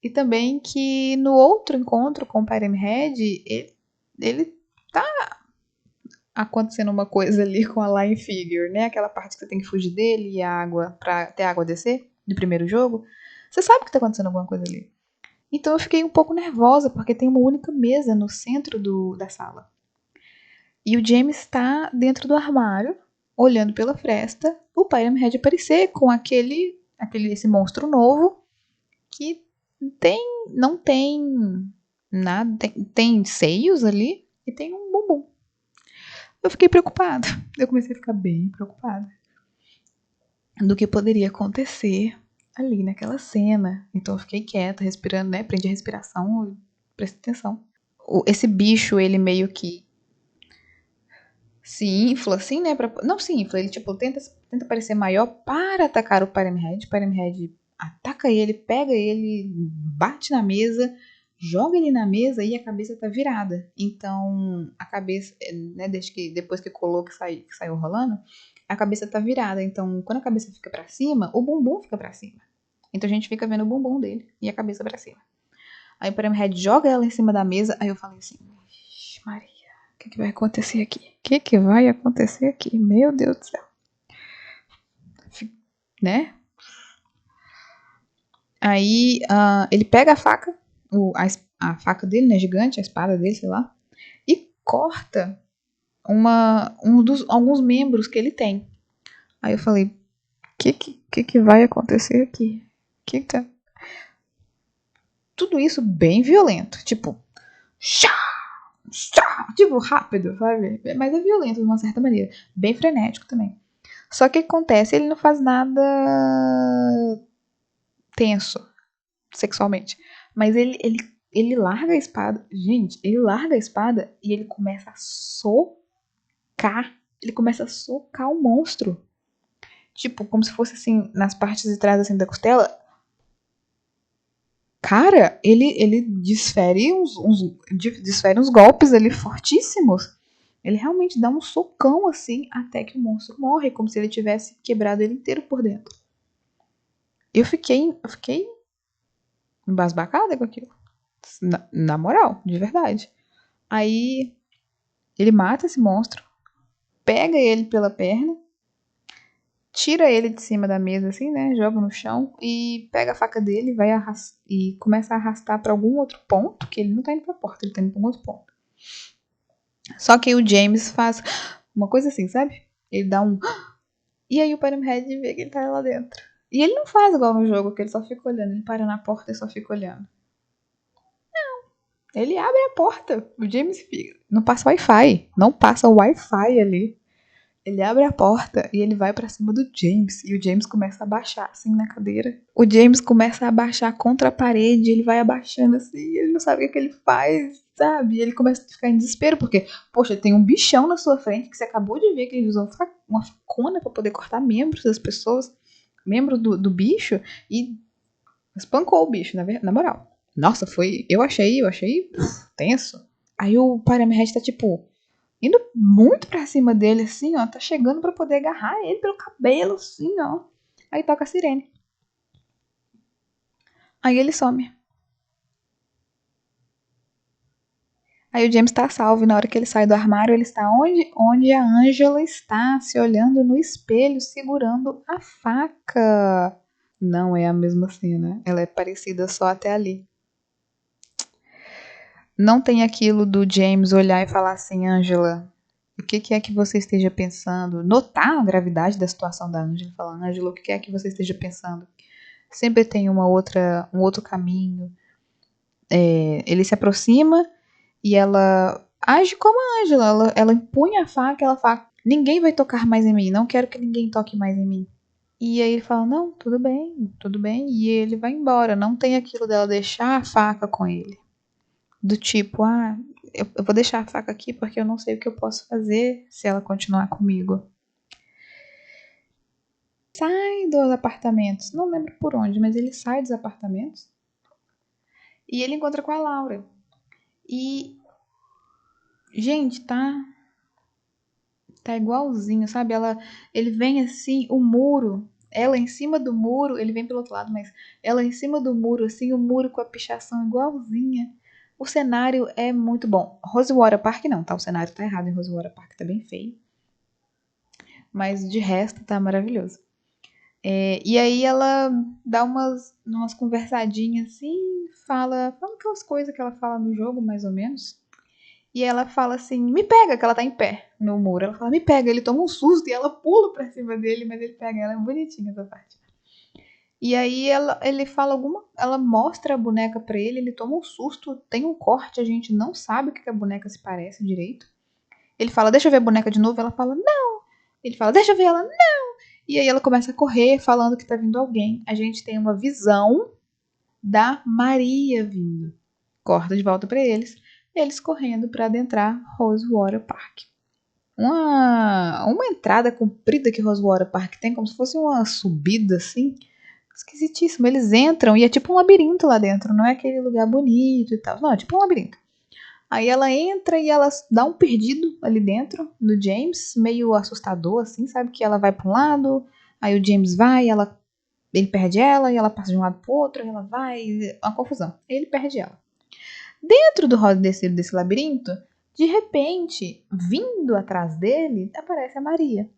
E também que no outro encontro com o Pyram Head, ele tá acontecendo uma coisa ali com a Line Figure, né? Aquela parte que você tem que fugir dele e a água, pra até a água descer, do primeiro jogo. Você sabe que tá acontecendo alguma coisa ali. Então eu fiquei um pouco nervosa, porque tem uma única mesa no centro da sala. E o James está dentro do armário, olhando pela fresta, o Pyram Head aparecer com esse monstro novo que não tem nada, tem seios ali e tem um bumbum. Eu fiquei preocupada. Eu comecei a ficar bem preocupada do que poderia acontecer ali naquela cena. Então eu fiquei quieta, respirando, né? Prendi a respiração, prestei atenção. Esse bicho, ele meio que se infla, assim, né? Não se infla, ele tipo tenta parecer maior para atacar o Pyram Head. O Pyram Head ataca ele, pega ele, bate na mesa, joga ele na mesa e a cabeça tá virada. Então, a cabeça, né, depois que colou, que saiu rolando, a cabeça tá virada. Então, quando a cabeça fica pra cima, o bumbum fica pra cima. Então, a gente fica vendo o bumbum dele e a cabeça pra cima. Aí o Pyramid Head joga ela em cima da mesa. Aí eu falei assim, Maria, o que vai acontecer aqui? O que vai acontecer aqui? Meu Deus do céu. Né? Aí ele pega a faca, a faca dele, né, gigante, a espada dele, sei lá, e corta alguns membros que ele tem. Aí eu falei, o que vai acontecer aqui? Que tá... Tudo isso bem violento, tipo, tipo, rápido, sabe? Mas é violento de uma certa maneira, bem frenético também. Só que o que acontece, ele não faz nada tenso sexualmente, mas ele larga a espada. Gente, ele larga a espada e ele começa a socar. Ele começa a socar o monstro. Tipo, como se fosse assim, nas partes de trás assim da costela. Cara, ele desfere uns golpes ali fortíssimos. Ele realmente dá um socão assim até que o monstro morre, como se ele tivesse quebrado ele inteiro por dentro. Eu fiquei embasbacada com aquilo. Na moral, de verdade. Aí ele mata esse monstro, pega ele pela perna, tira ele de cima da mesa, assim, né? Joga no chão e pega a faca dele e começa a arrastar pra algum outro ponto, que ele não tá indo pra porta, ele tá indo pra um outro ponto. Só que o James faz uma coisa assim, sabe? Ele dá um... E aí o Pyramid Head vê que ele tá lá dentro. E ele não faz igual no jogo, que ele só fica olhando. Ele para na porta e só fica olhando. Ele abre a porta. O James fica... Não passa Wi-Fi. Não passa Wi-Fi ali. Ele abre a porta e ele vai pra cima do James. E o James começa a abaixar, assim, na cadeira. O James começa a abaixar contra a parede. Ele vai abaixando, assim. Ele não sabe o que ele faz, sabe? E ele começa a ficar em desespero. Porque, poxa, tem um bichão na sua frente que você acabou de ver que ele usou uma facona pra poder cortar membros das pessoas. Membros do bicho. E espancou o bicho, na moral. Nossa, eu achei tenso. Aí o Pyramid Head tá tipo indo muito pra cima dele, assim, ó. Tá chegando pra poder agarrar ele pelo cabelo, assim, ó. Aí toca a sirene. Aí ele some. Aí o James tá salvo e na hora que ele sai do armário, ele está onde? Onde a Angela está, se olhando no espelho, segurando a faca. Não é a mesma cena. Ela é parecida só até ali. Não tem aquilo do James olhar e falar assim, Angela, o que é que você esteja pensando? Notar a gravidade da situação da Angela, falar, Angela, o que é que você esteja pensando? Sempre tem um outro caminho. Ele se aproxima e ela age como a Angela. Ela empunha a faca, ela fala, ninguém vai tocar mais em mim, não quero que ninguém toque mais em mim. E aí ele fala, não, tudo bem. E ele vai embora. Não tem aquilo dela deixar a faca com ele. Do tipo, eu vou deixar a faca aqui porque eu não sei o que eu posso fazer se ela continuar comigo. Sai dos apartamentos, não lembro por onde, mas ele sai dos apartamentos e ele encontra com a Laura. E, gente, tá igualzinho, sabe? Ele vem assim, o muro, ela em cima do muro, ele vem pelo outro lado, mas ela em cima do muro, assim, o muro com a pichação igualzinha. O cenário é muito bom. Rosewater Park não, tá? O cenário tá errado em Rosewater Park, tá bem feio. Mas de resto tá maravilhoso. E aí ela dá umas conversadinhas assim, fala aquelas coisas que ela fala no jogo, mais ou menos. E ela fala assim, me pega, que ela tá em pé no muro. Ela fala, me pega. Ele toma um susto e ela pula pra cima dele, mas ele pega ela. É bonitinha essa parte. E aí ele fala ela mostra a boneca pra ele, ele toma um susto, tem um corte, a gente não sabe o que a boneca se parece direito. Ele fala, deixa eu ver a boneca de novo. Ela fala, não. Ele fala, deixa eu ver ela, não. E aí ela começa a correr, falando que tá vindo alguém. A gente tem uma visão da Maria vindo. Corta de volta pra eles correndo para adentrar Rosewater Park. Uma entrada comprida que Rosewater Park tem, como se fosse uma subida assim, Esquisitíssimo. Eles entram e é tipo um labirinto lá dentro. Não é aquele lugar bonito e tal. Não, é tipo um labirinto. Aí ela entra e ela dá um perdido ali dentro do James, meio assustador, assim, sabe? Que ela vai pra um lado, aí o James vai, ele perde ela, e ela passa de um lado pro outro, e ela vai, uma confusão. Aí ele perde ela. Dentro do roda desse labirinto, de repente, vindo atrás dele, aparece a Maria.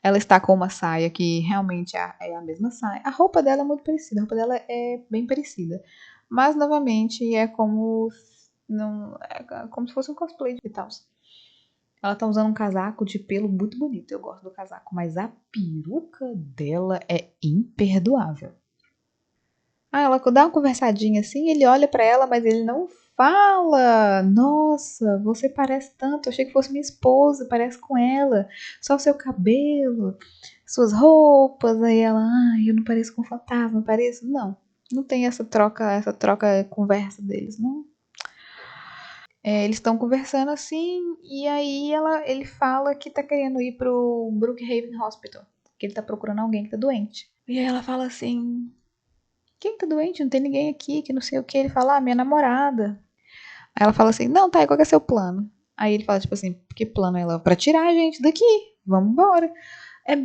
Ela está com uma saia que realmente é a mesma saia. A roupa dela é muito parecida, a roupa dela é bem parecida. Mas, novamente, é como, não, é como se fosse um cosplay de tal. Ela tá usando um casaco de pelo muito bonito. Eu gosto do casaco, mas a peruca dela é imperdoável. Ah, ela dá uma conversadinha assim, ele olha pra ela, mas ele não fala. Nossa, você parece tanto. Eu achei que fosse minha esposa, parece com ela. Só o seu cabelo, suas roupas. Aí ela, eu não pareço com um fantasma, pareço? Não. Não tem essa troca, conversa deles, não. Eles estão conversando assim, e aí ele fala que tá querendo ir pro Brookhaven Hospital, que ele tá procurando alguém que tá doente. E aí ela fala assim: quem tá doente? Não tem ninguém aqui, que não sei o que. Ele fala: minha namorada. Aí ela fala assim: não, tá, e qual que é seu plano? Aí ele fala, tipo assim: que plano? Ela, pra tirar a gente daqui, vamos embora. É.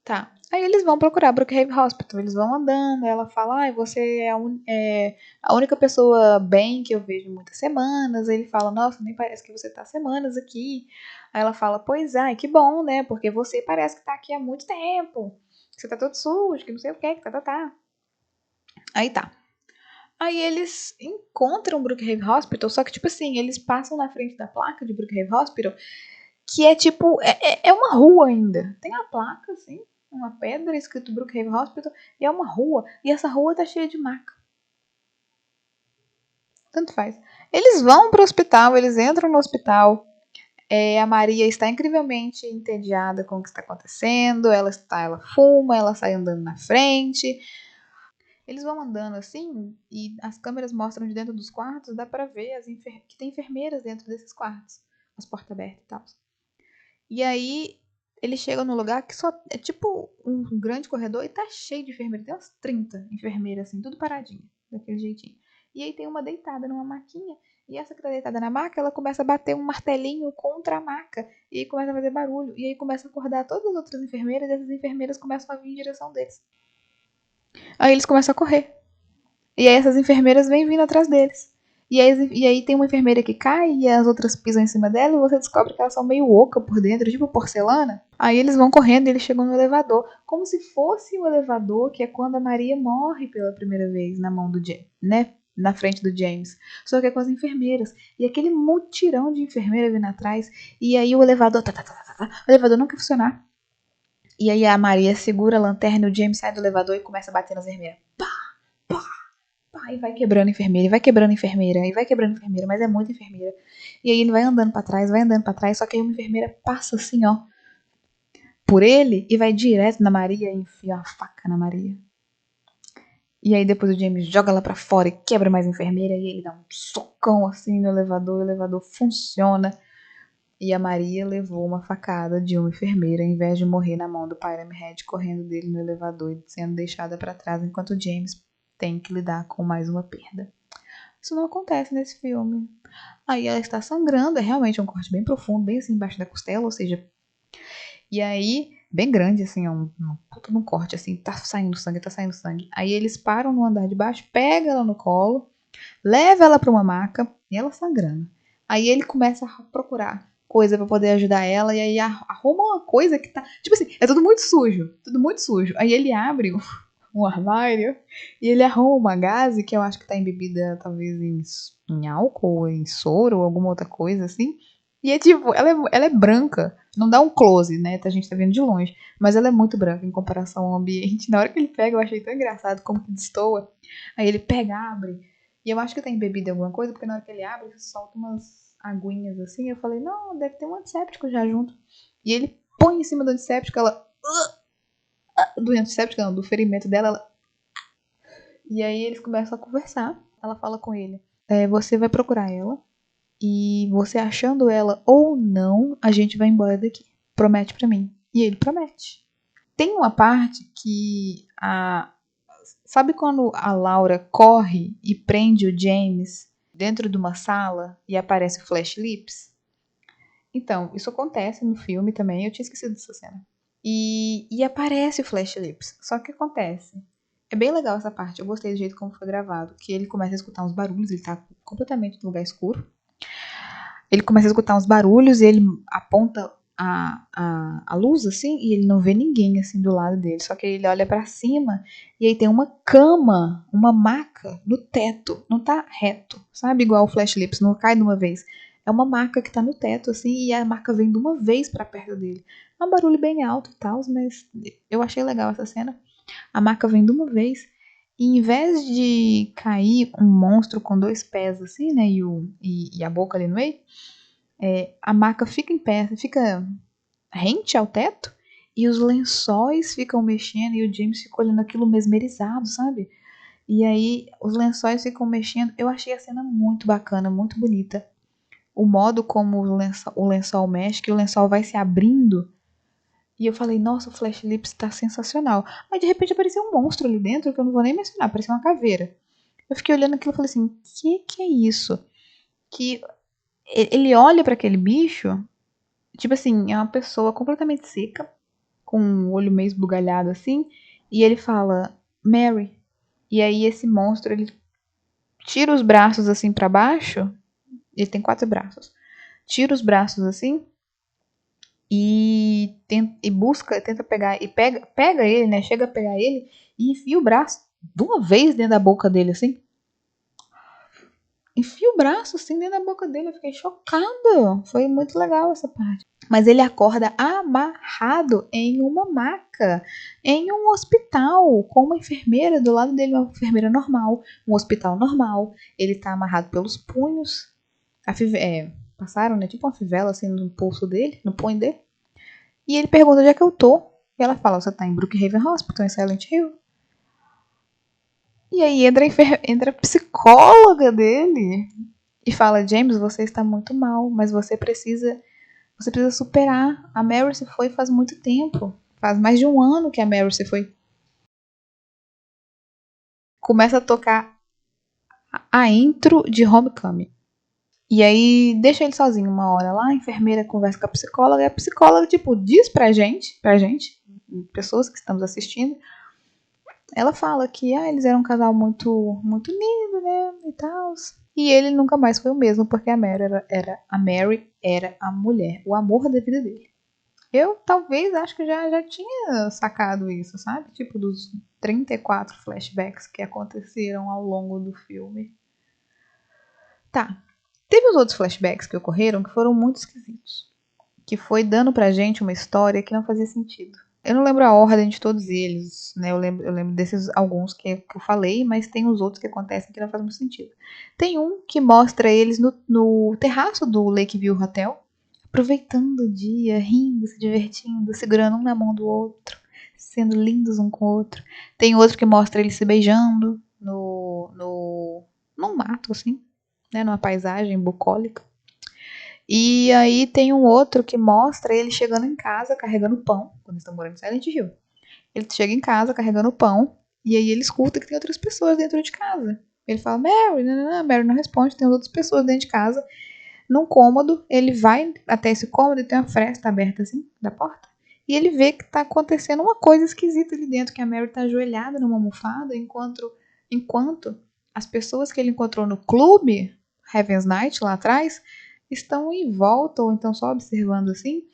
Tá. Aí eles vão procurar Brookhaven Hospital. Eles vão andando. Ela fala: você é a única pessoa bem que eu vejo em muitas semanas. Aí ele fala: nossa, nem parece que você tá semanas aqui. Aí ela fala: pois é, que bom, né? Porque você parece que tá aqui há muito tempo. Você tá todo sujo, que não sei o que, tá. Aí tá. Aí eles encontram o Brookhaven Hospital, só que, tipo assim, eles passam na frente da placa de Brookhaven Hospital, que é tipo, é uma rua ainda. Tem a placa, assim, uma pedra escrito Brookhaven Hospital, e é uma rua. E essa rua tá cheia de maca. Tanto faz. Eles vão pro hospital, eles entram no hospital. A Maria está incrivelmente entediada com o que está acontecendo. Ela fuma, ela sai andando na frente. Eles vão andando assim e as câmeras mostram de dentro dos quartos, dá pra ver que tem enfermeiras dentro desses quartos, as portas abertas e tal. E aí eles chegam num lugar que só é tipo um grande corredor e tá cheio de enfermeiras. Tem umas 30 enfermeiras assim, tudo paradinho, daquele jeitinho. E aí tem uma deitada numa maquinha, e essa que tá deitada na maca, ela começa a bater um martelinho contra a maca, e aí começa a fazer barulho, e aí começa a acordar todas as outras enfermeiras, e essas enfermeiras começam a vir em direção deles. Aí eles começam a correr. E aí essas enfermeiras vêm vindo atrás deles. E aí tem uma enfermeira que cai e as outras pisam em cima dela e você descobre que elas são meio oca por dentro, tipo porcelana. Aí eles vão correndo e eles chegam no elevador, como se fosse o elevador que é quando a Maria morre pela primeira vez na mão do James, né? Na frente do James. Só que é com as enfermeiras. E aquele mutirão de enfermeira vindo atrás. E aí o elevador. O elevador não quer funcionar. E aí a Maria segura a lanterna e o James sai do elevador e começa a bater nas enfermeiras. Pá, pá, e vai quebrando enfermeira, e vai quebrando enfermeira, e vai quebrando enfermeira, mas é muita enfermeira. E aí ele vai andando pra trás, só que aí uma enfermeira passa assim, ó, por ele e vai direto na Maria e enfia a faca na Maria. E aí depois o James joga ela pra fora e quebra mais enfermeira, e ele dá um socão assim no elevador, o elevador funciona. E a Maria levou uma facada de uma enfermeira, em vez de morrer na mão do Pyramid Head correndo dele no elevador e sendo deixada pra trás, enquanto o James tem que lidar com mais uma perda. Isso não acontece nesse filme. Aí ela está sangrando, é realmente um corte bem profundo, bem assim embaixo da costela, ou seja, e aí, bem grande, assim, um puta de um corte, assim, tá saindo sangue, tá saindo sangue. Aí eles param no andar de baixo, pega ela no colo, leva ela pra uma maca, e ela sangrando. Aí ele começa a procurar coisa pra poder ajudar ela, e aí arruma uma coisa que tá, tipo assim, é tudo muito sujo, tudo muito sujo. Aí ele abre um armário e ele arruma uma gaze que eu acho que tá embebida talvez em álcool, ou em soro ou alguma outra coisa assim. E é tipo, ela é branca. Não dá um close, né? A gente tá vendo de longe. Mas ela é muito branca em comparação ao ambiente. Na hora que ele pega, eu achei tão engraçado como que destoa. Aí ele pega, abre. E eu acho que tem bebida em alguma coisa, porque na hora que ele abre, solta umas aguinhas assim. Eu falei, não, deve ter um antisséptico já junto. E ele põe em cima do antisséptico, ela do antisséptico, não, do ferimento dela. E aí eles começam a conversar. Ela fala com ele: você vai procurar ela. E você achando ela ou não, a gente vai embora daqui. Promete pra mim. E ele promete. Tem uma parte que sabe quando a Laura corre e prende o James dentro de uma sala e aparece o Flash Lips? Então, isso acontece no filme também, eu tinha esquecido dessa cena. E aparece o Flash Lips. Só que acontece. É bem legal essa parte, eu gostei do jeito como foi gravado. Que ele começa a escutar uns barulhos, ele tá completamente no lugar escuro. Ele começa a escutar uns barulhos e ele aponta a luz, assim, e ele não vê ninguém, assim, do lado dele. Só que ele olha pra cima e aí tem uma cama, uma maca no teto. Não tá reto, sabe? Igual o Flash Lips, não cai de uma vez. É uma maca que tá no teto, assim, e a maca vem de uma vez pra perto dele. É um barulho bem alto e tal, mas eu achei legal essa cena. A maca vem de uma vez. E em vez de cair um monstro com 2 pés, assim, né? E a boca ali no meio, a maca fica em pé, fica rente ao teto. E os lençóis ficam mexendo e o James fica olhando aquilo mesmerizado, sabe? E aí os lençóis ficam mexendo. Eu achei a cena muito bacana, muito bonita. O modo como o lençol mexe, que o lençol vai se abrindo. E eu falei, nossa, o Flash Lips tá sensacional. Aí de repente apareceu um monstro ali dentro, que eu não vou nem mencionar, parecia uma caveira. Eu fiquei olhando aquilo e falei assim, que é isso? Que ele olha pra aquele bicho, tipo assim, é uma pessoa completamente seca, com o olho meio esbugalhado assim, e ele fala, Mary. E aí esse monstro, ele tira os braços assim pra baixo, ele tem 4 braços. Tira os braços assim tenta pegar, e pega ele, né? Chega a pegar ele e enfia o braço de uma vez dentro da boca dele, assim. Enfia o braço assim dentro da boca dele. Eu fiquei chocada. Foi muito legal essa parte. Mas ele acorda amarrado em uma maca, em um hospital, com uma enfermeira do lado dele, uma enfermeira normal, um hospital normal. Ele tá amarrado pelos punhos. Passaram, né? Tipo uma fivela assim no pulso dele, no punho dele. E ele pergunta onde é que eu tô. E ela fala, você tá em Brookhaven Hospital, em Silent Hill. E aí entra a psicóloga dele e fala, James, você está muito mal, mas você precisa superar. A Mary se foi faz muito tempo. Faz mais de 1 ano que a Mary se foi. Começa a tocar a intro de Homecoming. E aí deixa ele sozinho uma hora lá, a enfermeira conversa com a psicóloga, e a psicóloga, tipo, diz pra gente, pessoas que estamos assistindo, ela fala que eles eram um casal muito, muito lindo, né, e tal. E ele nunca mais foi o mesmo, porque a Mary era a mulher, o amor da vida dele. Eu talvez acho que já tinha sacado isso, sabe? Tipo, dos 34 flashbacks que aconteceram ao longo do filme. Tá. Teve os outros flashbacks que ocorreram que foram muito esquisitos. Que foi dando pra gente uma história que não fazia sentido. Eu não lembro a ordem de todos eles, né? Eu lembro desses alguns que eu falei, mas tem os outros que acontecem que não fazem muito sentido. Tem um que mostra eles no terraço do Lakeview Hotel, aproveitando o dia, rindo, se divertindo, segurando um na mão do outro, sendo lindos um com o outro. Tem outro que mostra eles se beijando num mato, assim, né? Numa paisagem bucólica. E aí tem um outro que mostra ele chegando em casa carregando pão, quando eles estão morando em Silent Hill. Ele chega em casa carregando pão, e aí ele escuta que tem outras pessoas dentro de casa. Ele fala, Mary, não, Mary não responde, tem outras pessoas dentro de casa. Num cômodo, ele vai até esse cômodo e tem uma fresta aberta assim, da porta. E ele vê que tá acontecendo uma coisa esquisita ali dentro, que a Mary tá ajoelhada numa almofada, enquanto as pessoas que ele encontrou no clube, Heaven's Night, lá atrás, estão em volta, ou então só observando assim,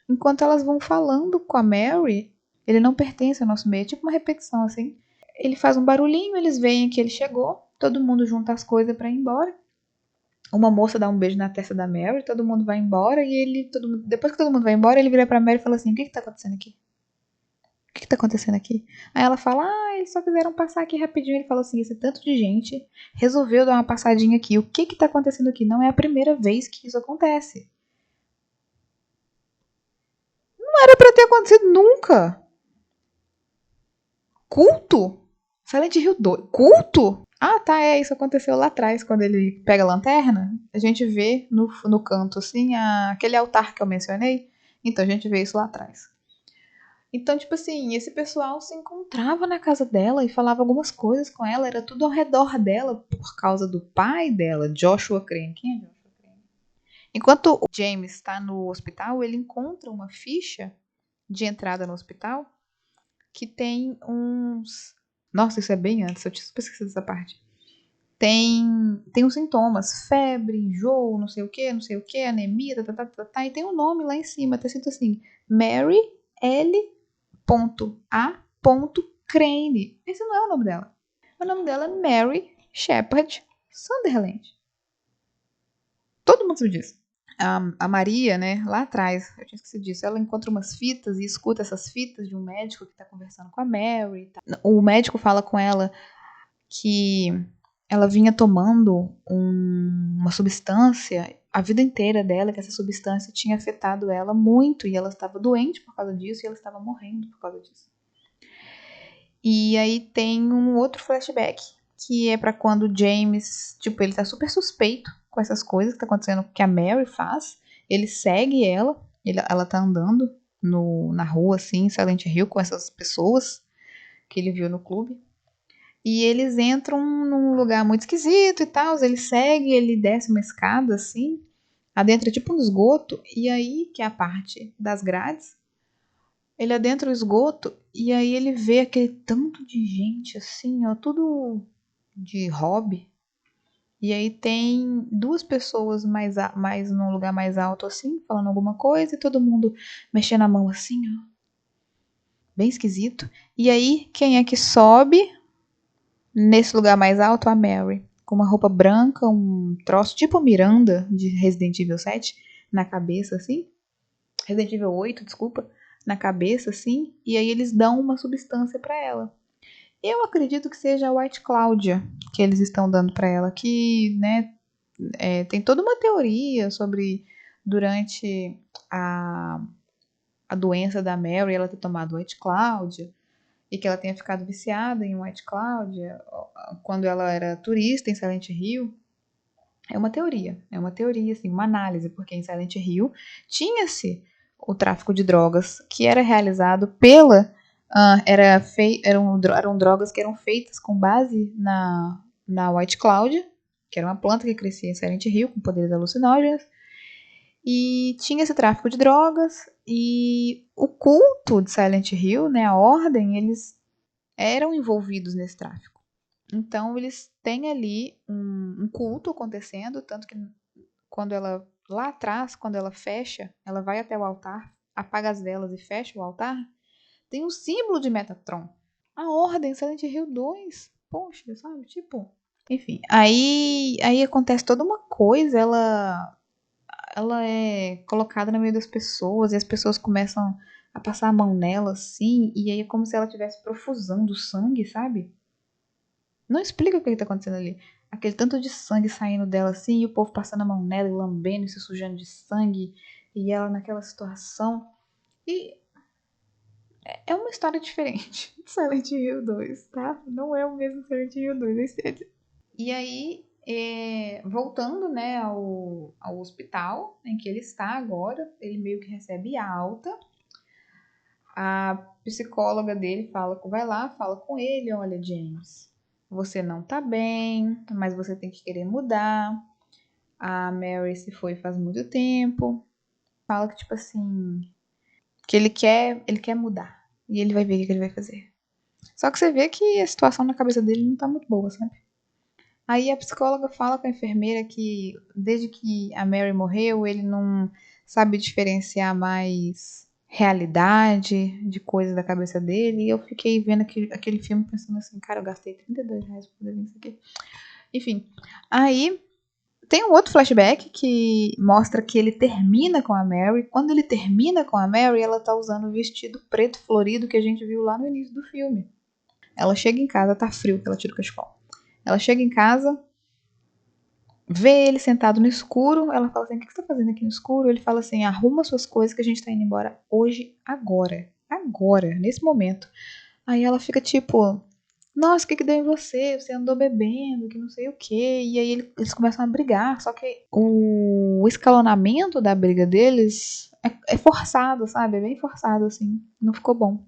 enquanto elas vão falando com a Mary. Ele não pertence ao nosso meio, é tipo uma repetição assim. Ele faz um barulhinho, eles veem que ele chegou, todo mundo junta as coisas para ir embora. Uma moça dá um beijo na testa da Mary, todo mundo vai embora e depois que todo mundo vai embora, ele vira pra Mary e fala assim: "O que tá acontecendo aqui? O que tá acontecendo aqui?" Aí ela fala: eles só quiseram passar aqui rapidinho." Ele fala assim: "Esse tanto de gente resolveu dar uma passadinha aqui. O que tá acontecendo aqui? Não é a primeira vez que isso acontece. Não era pra ter acontecido nunca. Culto? Silent Hill 2. Culto? Ah, tá, isso aconteceu lá atrás, quando ele pega a lanterna, a gente vê no canto, assim, aquele altar que eu mencionei. Então, a gente vê isso lá atrás. Então, tipo assim, esse pessoal se encontrava na casa dela e falava algumas coisas com ela, era tudo ao redor dela por causa do pai dela, Joshua Crane. Quem é Joshua Crane? Enquanto o James está no hospital, ele encontra uma ficha de entrada no hospital que tem uns. Nossa, isso é bem antes, eu tinha esquecido dessa parte. Tem uns sintomas, febre, enjoo, não sei o que, anemia, e tem um nome lá em cima, tá escrito assim, Mary L. A. Crane. Esse não é o nome dela. O nome dela é Mary Shepard Sunderland. Todo mundo sabe disso. A Maria, né, lá atrás, eu tinha esquecido disso, ela encontra umas fitas e escuta essas fitas de um médico que tá conversando com a Mary. O médico fala com ela que ela vinha tomando uma substância a vida inteira dela, que essa substância tinha afetado ela muito e ela estava doente por causa disso e ela estava morrendo por causa disso. E aí tem um outro flashback, que é pra quando o James, tipo, ele tá super suspeito com essas coisas que tá acontecendo, que a Mary faz. Ele segue ela, ela tá andando na rua, assim, em Silent Hill, com essas pessoas que ele viu no clube. E eles entram num lugar muito esquisito e tal. Ele segue, ele desce uma escada, assim, adentra tipo um esgoto, e aí, que é a parte das grades, ele adentra o esgoto e aí ele vê aquele tanto de gente assim, ó, tudo de hobby. E aí tem duas pessoas mais num lugar mais alto assim, falando alguma coisa, e todo mundo mexendo a mão assim, ó. Bem esquisito. E aí, quem é que sobe nesse lugar mais alto? A Mary. Com uma roupa branca, um troço tipo Miranda de Resident Evil 7 na cabeça, assim. Resident Evil 8, desculpa, na cabeça, assim, e aí eles dão uma substância pra ela. Eu acredito que seja a White Cláudia que eles estão dando pra ela, que, né, tem toda uma teoria sobre durante a doença da Mary ela ter tomado White Cláudia e que ela tenha ficado viciada em White Cláudia quando ela era turista em Silent Hill. É uma teoria, assim, uma análise, porque em Silent Hill tinha-se o tráfico de drogas que era realizado pela. Eram drogas que eram feitas com base na White Cloud, que era uma planta que crescia em Silent Hill com poderes alucinógenos. E tinha esse tráfico de drogas e o culto de Silent Hill, né, a ordem, eles eram envolvidos nesse tráfico. Então eles têm ali um culto acontecendo, tanto que quando ela, lá atrás, quando ela fecha, ela vai até o altar, apaga as velas e fecha o altar, tem um símbolo de Metatron. A Ordem, Silent Hill 2. Poxa, sabe? Tipo. Enfim, aí acontece toda uma coisa, ela é colocada no meio das pessoas e as pessoas começam a passar a mão nela assim, e aí é como se ela estivesse profusando sangue, sabe? Não explica o que tá acontecendo ali. Aquele tanto de sangue saindo dela assim, e o povo passando a mão nela e lambendo e se sujando de sangue, e ela naquela situação. E é uma história diferente de Silent Hill 2, tá? Não é o mesmo Silent Hill 2, é sério. E aí, voltando, né, ao hospital em que ele está agora, ele meio que recebe alta. A psicóloga dele vai lá, fala com ele, olha, James, você não tá bem, mas você tem que querer mudar. A Mary se foi faz muito tempo. Fala que, tipo assim, que ele quer mudar. E ele vai ver o que ele vai fazer. Só que você vê que a situação na cabeça dele não tá muito boa, sabe? Aí a psicóloga fala com a enfermeira que desde que a Mary morreu, ele não sabe diferenciar mais realidade de coisas da cabeça dele. E eu fiquei vendo aquele filme pensando assim, cara, eu gastei R$ 32 pra poder ver isso aqui. Enfim, aí tem um outro flashback que mostra que ele termina com a Mary. Quando ele termina com a Mary, ela tá usando o vestido preto florido que a gente viu lá no início do filme. Ela chega em casa, tá frio, que ela tira o cachecol. Ela chega em casa, vê ele sentado no escuro. Ela fala assim: o que você tá fazendo aqui no escuro? Ele fala assim: arruma suas coisas que a gente tá indo embora hoje, agora. Agora, nesse momento. Aí ela fica tipo: nossa, o que deu em você? Você andou bebendo, que não sei o quê. E aí eles começam a brigar. Só que o escalonamento da briga deles É forçado, sabe? É bem forçado, assim. Não ficou bom.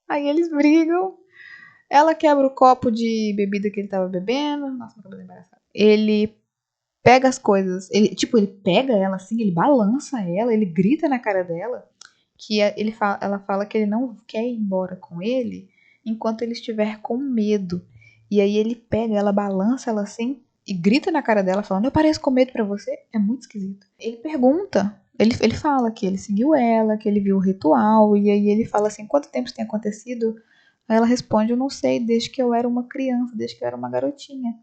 Aí eles brigam. Ela quebra o copo de bebida que ele tava bebendo. Nossa, meu cabelo é embaraçado. Ele pega as coisas. Ele pega ela assim, ele balança ela, ele grita na cara dela. Ela fala que ele não quer ir embora com ele enquanto ele estiver com medo. E aí ele pega ela, balança ela assim e grita na cara dela, falando: Eu pareço com medo pra você? É muito esquisito. Ele pergunta, ele fala que ele seguiu ela, que ele viu o ritual, e aí ele fala assim: Quanto tempo isso tem acontecido? Aí ela responde: Eu não sei, desde que eu era uma criança, desde que eu era uma garotinha.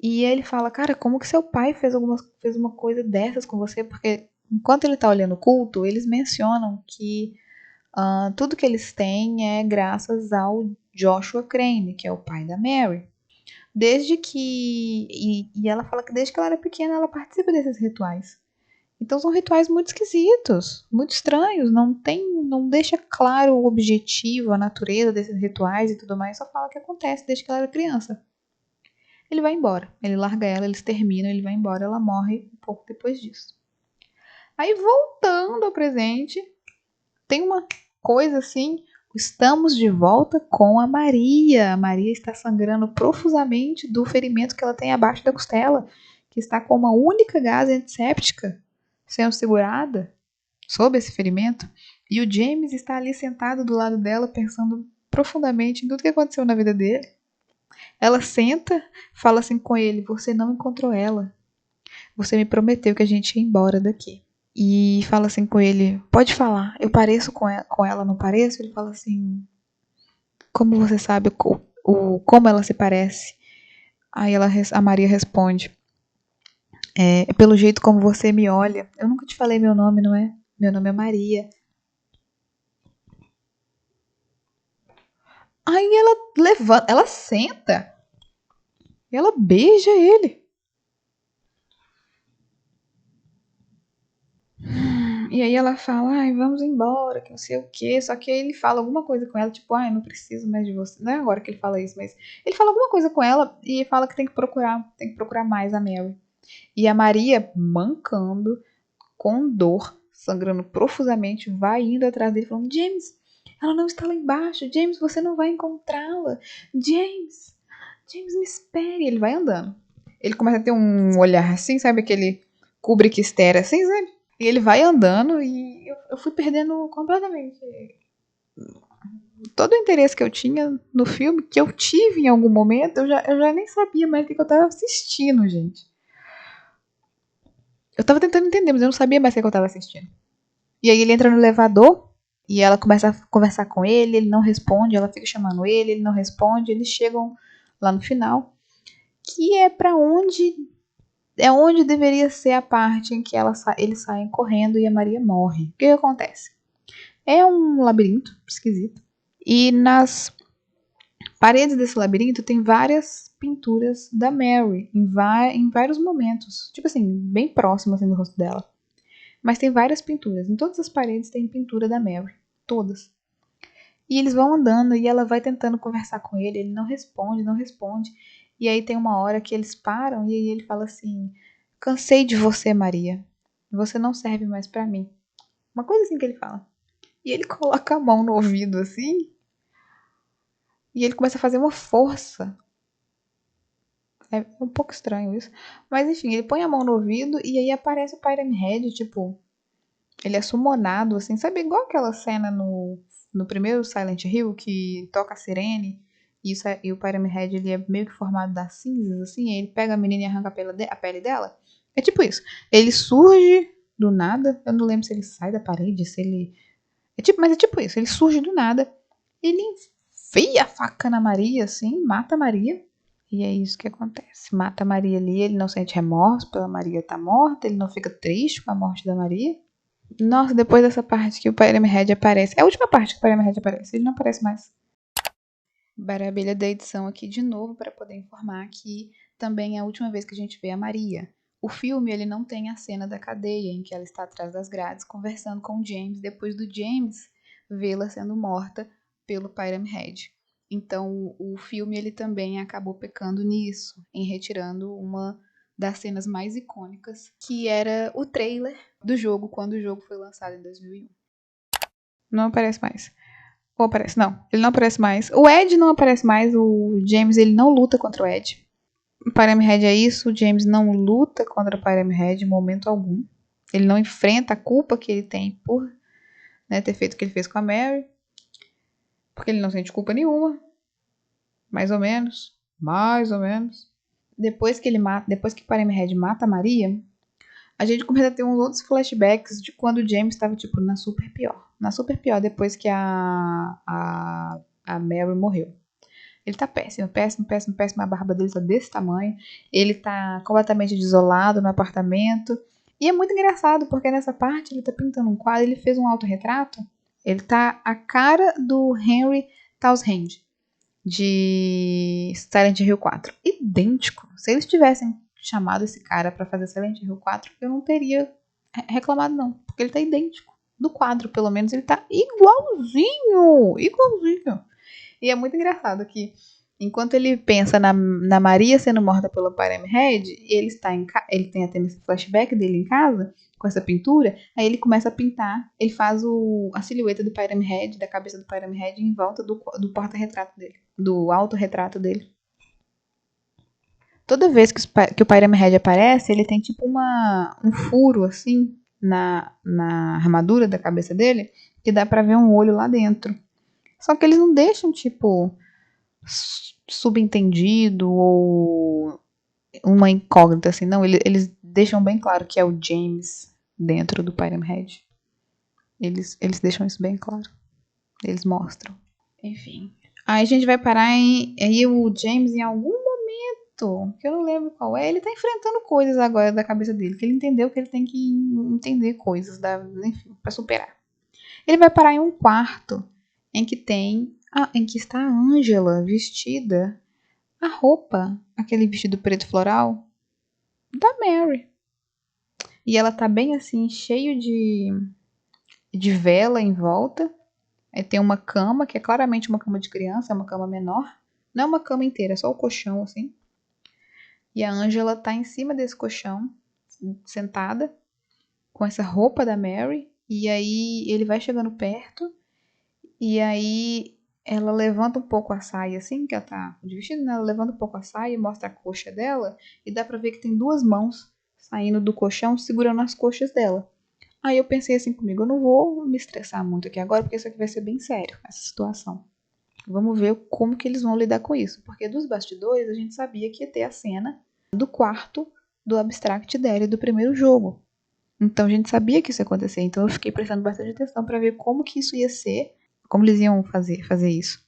E ele fala: Cara, como que seu pai fez uma coisa dessas com você? Porque enquanto ele tá olhando o culto, eles mencionam que tudo que eles têm é graças ao Joshua Crane, que é o pai da Mary. Desde que. E ela fala que desde que ela era pequena ela participa desses rituais. Então são rituais muito esquisitos, muito estranhos. Não deixa claro o objetivo, a natureza desses rituais e tudo mais. Só fala que acontece desde que ela era criança. Ele vai embora. Ele larga ela, eles terminam, ele vai embora. Ela morre um pouco depois disso. Aí voltando ao presente, tem uma coisa assim. Estamos de volta com a Maria. A Maria está sangrando profusamente do ferimento que ela tem abaixo da costela, que está com uma única gase antisséptica sendo segurada sob esse ferimento. E o James está ali sentado do lado dela, pensando profundamente em tudo que aconteceu na vida dele. Ela senta, fala assim com ele: Você não encontrou ela. Você me prometeu que a gente ia embora daqui. E fala assim com ele: Pode falar, eu pareço com ela, não pareço? Ele fala assim: Como você sabe como ela se parece? Aí a Maria responde: Pelo jeito como você me olha. Eu nunca te falei meu nome, não é? Meu nome é Maria. Aí ela levanta, ela senta e ela beija ele. E aí ela fala: Ai, vamos embora, que não sei o quê. Só que aí ele fala alguma coisa com ela, tipo: Ai, não preciso mais de você. Não é agora que ele fala isso, mas ele fala alguma coisa com ela e fala que tem que procurar mais a Mary. E a Maria, mancando, com dor, sangrando profusamente, vai indo atrás dele, falando: James, ela não está lá embaixo. James, você não vai encontrá-la. James, James, me espere. Ele vai andando. Ele começa a ter um olhar assim, sabe? Aquele Kubrick estera assim, sabe? E ele vai andando e eu fui perdendo completamente todo o interesse que eu tinha no filme, que eu tive em algum momento, eu já nem sabia mais o que eu tava assistindo, gente. Eu tava tentando entender, mas eu não sabia mais o que eu tava assistindo. E aí ele entra no elevador e ela começa a conversar com ele não responde, ela fica chamando ele não responde, eles chegam lá no final, que é para onde é onde deveria ser a parte em que eles saem correndo e a Maria morre. O que acontece? É um labirinto esquisito. E nas paredes desse labirinto tem várias pinturas da Mary em vários momentos. Tipo assim, bem próximo assim, do rosto dela. Mas tem várias pinturas. Em todas as paredes tem pintura da Mary. Todas. E eles vão andando e ela vai tentando conversar com ele. Ele não responde, não responde. E aí tem uma hora que eles param e aí ele fala assim: Cansei de você, Maria. Você não serve mais pra mim. Uma coisa assim que ele fala. E ele coloca a mão no ouvido assim. E ele começa a fazer uma força. É um pouco estranho isso. Mas enfim, ele põe a mão no ouvido e aí aparece o Pyramid Head, tipo, ele é summonado, assim, sabe igual aquela cena no primeiro Silent Hill que toca a sirene e o Pyramid Head ele é meio que formado das cinzas, assim, aí ele pega a menina e arranca a pele dela. É tipo isso. Ele surge do nada, eu não lembro se ele sai da parede, se ele... mas é tipo isso, ele surge do nada, ele enfia a faca na Maria, assim, mata a Maria. E é isso que acontece. Mata a Maria ali, ele não sente remorso pela Maria estar morta, ele não fica triste com a morte da Maria. Nossa, depois dessa parte que o Pyramid Head aparece. É a última parte que o Pyramid Head aparece, ele não aparece mais. Maravilha da edição aqui de novo para poder informar que também é a última vez que a gente vê a Maria. O filme ele não tem a cena da cadeia em que ela está atrás das grades conversando com o James depois do James vê-la sendo morta pelo Pyramid Head. Então o filme ele também acabou pecando nisso, em retirando uma das cenas mais icônicas, que era o trailer do jogo, quando o jogo foi lançado em 2001. Não aparece mais. Ou aparece? Não, ele não aparece mais. O Ed não aparece mais, o James ele não luta contra o Ed. O Pyramid Head é isso, o James não luta contra o Pyramid Head em momento algum. Ele não enfrenta a culpa que ele tem por, né, ter feito o que ele fez com a Mary. Porque ele não sente culpa nenhuma. Mais ou menos. Mais ou menos. Depois que o Pyramid Head mata a Maria, a gente começa a ter uns outros flashbacks de quando o James estava, tipo, na super pior. Na super pior, depois que a Mary morreu. Ele tá péssimo, péssimo, péssimo, péssimo. A barba dele tá desse tamanho. Ele tá completamente desolado no apartamento. E é muito engraçado, porque nessa parte ele tá pintando um quadro, ele fez um autorretrato. Ele tá a cara do Henry Townshend, de Silent Hill 4. Idêntico. Se eles tivessem chamado esse cara pra fazer Silent Hill 4, eu não teria reclamado não, porque ele tá idêntico. Do quadro, pelo menos, ele tá igualzinho. Igualzinho. E é muito engraçado que, enquanto ele pensa na Maria sendo morta pelo Pyramid Head, ele tem até esse flashback dele em casa, com essa pintura, aí ele começa a pintar, ele faz a silhueta do Pyramid Head, da cabeça do Pyramid Head, em volta do porta-retrato dele, do autorretrato dele. Toda vez que o Pyramid Head aparece, ele tem tipo um furo, assim, na armadura da cabeça dele, que dá pra ver um olho lá dentro. Só que eles não deixam, tipo, subentendido ou uma incógnita, assim. Não, eles deixam bem claro que é o James dentro do Pyramid Head. Eles deixam isso bem claro. Eles mostram. Enfim. Aí a gente vai parar aí o James em algum momento, que eu não lembro qual é, ele tá enfrentando coisas agora da cabeça dele, que ele entendeu que ele tem que entender coisas, enfim, pra superar. Ele vai parar em um quarto em que está a Angela vestida a roupa, aquele vestido preto floral da Mary. E ela tá bem assim, cheio de vela em volta. Aí tem uma cama, que é claramente uma cama de criança, é uma cama menor. Não é uma cama inteira, é só o colchão assim. E a Angela tá em cima desse colchão, sentada, com essa roupa da Mary. E aí ele vai chegando perto. E aí ela levanta um pouco a saia, assim, que ela tá de vestido, né? Ela levanta um pouco a saia e mostra a coxa dela. E dá pra ver que tem duas mãos saindo do colchão, segurando as coxas dela. Aí eu pensei assim comigo, eu não vou me estressar muito aqui agora, porque isso aqui vai ser bem sério, essa situação. Vamos ver como que eles vão lidar com isso. Porque dos bastidores a gente sabia que ia ter a cena do quarto do Abstract Daddy do primeiro jogo. Então a gente sabia que isso ia acontecer. Então eu fiquei prestando bastante atenção pra ver como que isso ia ser, como eles iam fazer isso.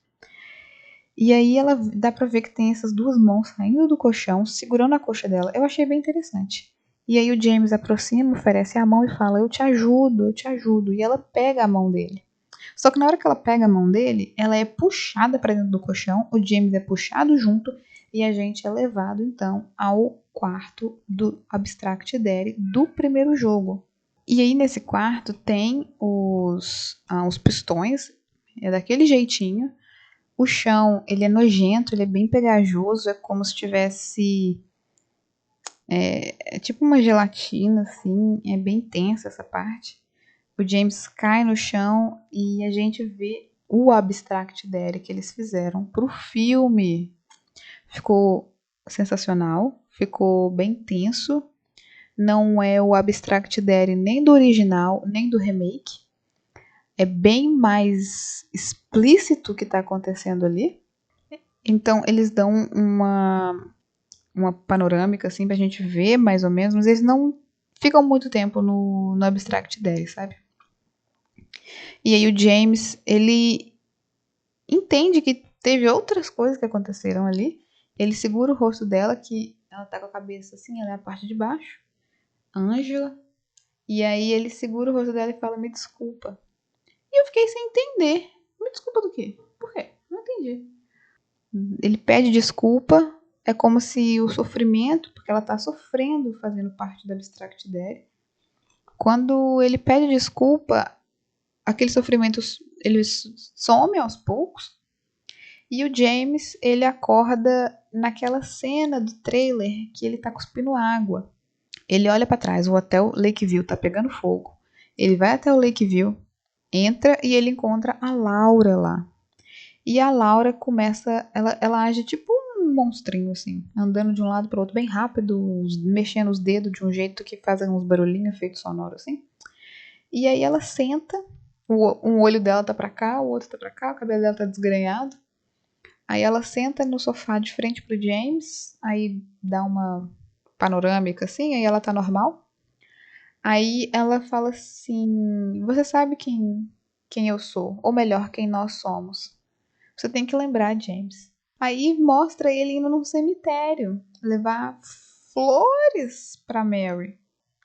E aí ela dá pra ver que tem essas duas mãos saindo do colchão, segurando a coxa dela. Eu achei bem interessante. E aí o James aproxima, oferece a mão e fala, eu te ajudo, eu te ajudo. E ela pega a mão dele. Só que na hora que ela pega a mão dele, ela é puxada pra dentro do colchão, o James é puxado junto e a gente é levado então ao quarto do Abstract Daddy do primeiro jogo. E aí nesse quarto tem os pistões, é daquele jeitinho. O chão, ele é nojento, ele é bem pegajoso, é como se tivesse é tipo uma gelatina, assim, é bem tensa essa parte. O James cai no chão e a gente vê o Abstract Daddy que eles fizeram pro filme. Ficou sensacional, ficou bem tenso. Não é o Abstract Daddy nem do original, nem do remake. É bem mais explícito o que está acontecendo ali. Então eles dão uma panorâmica assim pra gente ver mais ou menos, mas eles não ficam muito tempo no Abstract Daddy, sabe? E aí o James, ele entende que teve outras coisas que aconteceram ali. Ele segura o rosto dela, que ela tá com a cabeça assim, ela é a parte de baixo. Ângela. E aí ele segura o rosto dela e fala, me desculpa. E eu fiquei sem entender. Me desculpa do quê? Por quê? Não entendi. Ele pede desculpa. É como se o sofrimento, porque ela tá sofrendo fazendo parte da Abstract Daddy. Quando ele pede desculpa, aquele sofrimento ele some aos poucos. E o James, ele acorda naquela cena do trailer que ele tá cuspindo água. Ele olha pra trás, o hotel Lakeview tá pegando fogo. Ele vai até o Lakeview, entra e ele encontra a Laura lá. E a Laura começa, ela age tipo um monstrinho, assim, andando de um lado para outro bem rápido, mexendo os dedos de um jeito que fazem uns barulhinhos, efeito sonoro, assim. E aí ela senta, um olho dela tá pra cá, o outro tá pra cá, o cabelo dela tá desgrenhado. Aí ela senta no sofá de frente pro James, aí dá uma panorâmica assim, aí ela tá normal. Aí ela fala assim: Você sabe quem eu sou? Ou melhor, quem nós somos. Você tem que lembrar, James. Aí mostra ele indo num cemitério levar flores pra Mary.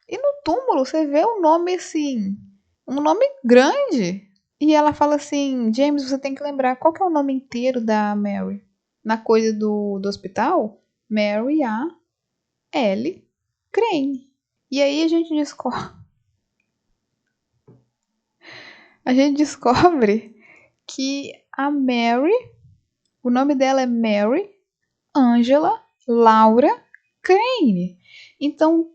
E no túmulo você vê um nome assim, um nome grande. E ela fala assim: James, você tem que lembrar qual que é o nome inteiro da Mary. Na coisa do hospital, Mary A. L. Crane. E aí a gente descobre que a Mary, o nome dela é Mary Angela Laura Crane. Então,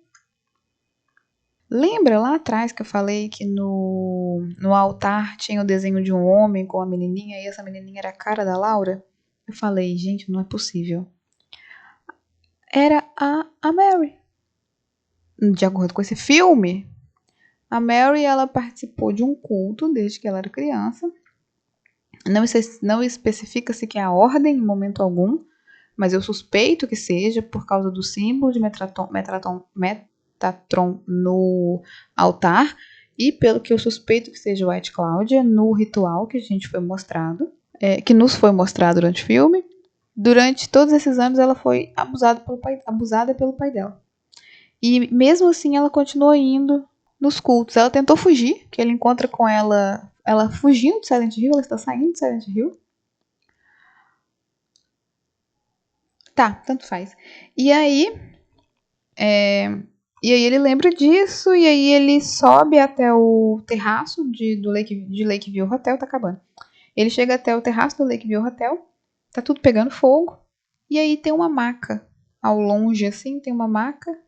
lembra lá atrás que eu falei que no altar tinha o desenho de um homem com a menininha e essa menininha era a cara da Laura? Eu falei, gente, não é possível. Era a Mary. De acordo com esse filme, a Mary ela participou de um culto desde que ela era criança. Não especifica-se que é a ordem em momento algum, mas eu suspeito que seja por causa do símbolo de Metatron no altar e pelo que eu suspeito que seja White Cláudia no ritual que a gente foi mostrado, que nos foi mostrado durante o filme. Durante todos esses anos ela foi abusada pelo pai dela. E mesmo assim ela continuou indo nos cultos. Ela tentou fugir, que ele encontra com ela fugindo de Silent Hill, ela está saindo de Silent Hill. Tá, tanto faz. E aí, ele lembra disso, e aí ele sobe até o terraço de Lakeview Hotel, tá acabando. Ele chega até o terraço do Lakeview Hotel, tá tudo pegando fogo, e aí tem uma maca. Ao longe, assim, tem uma maca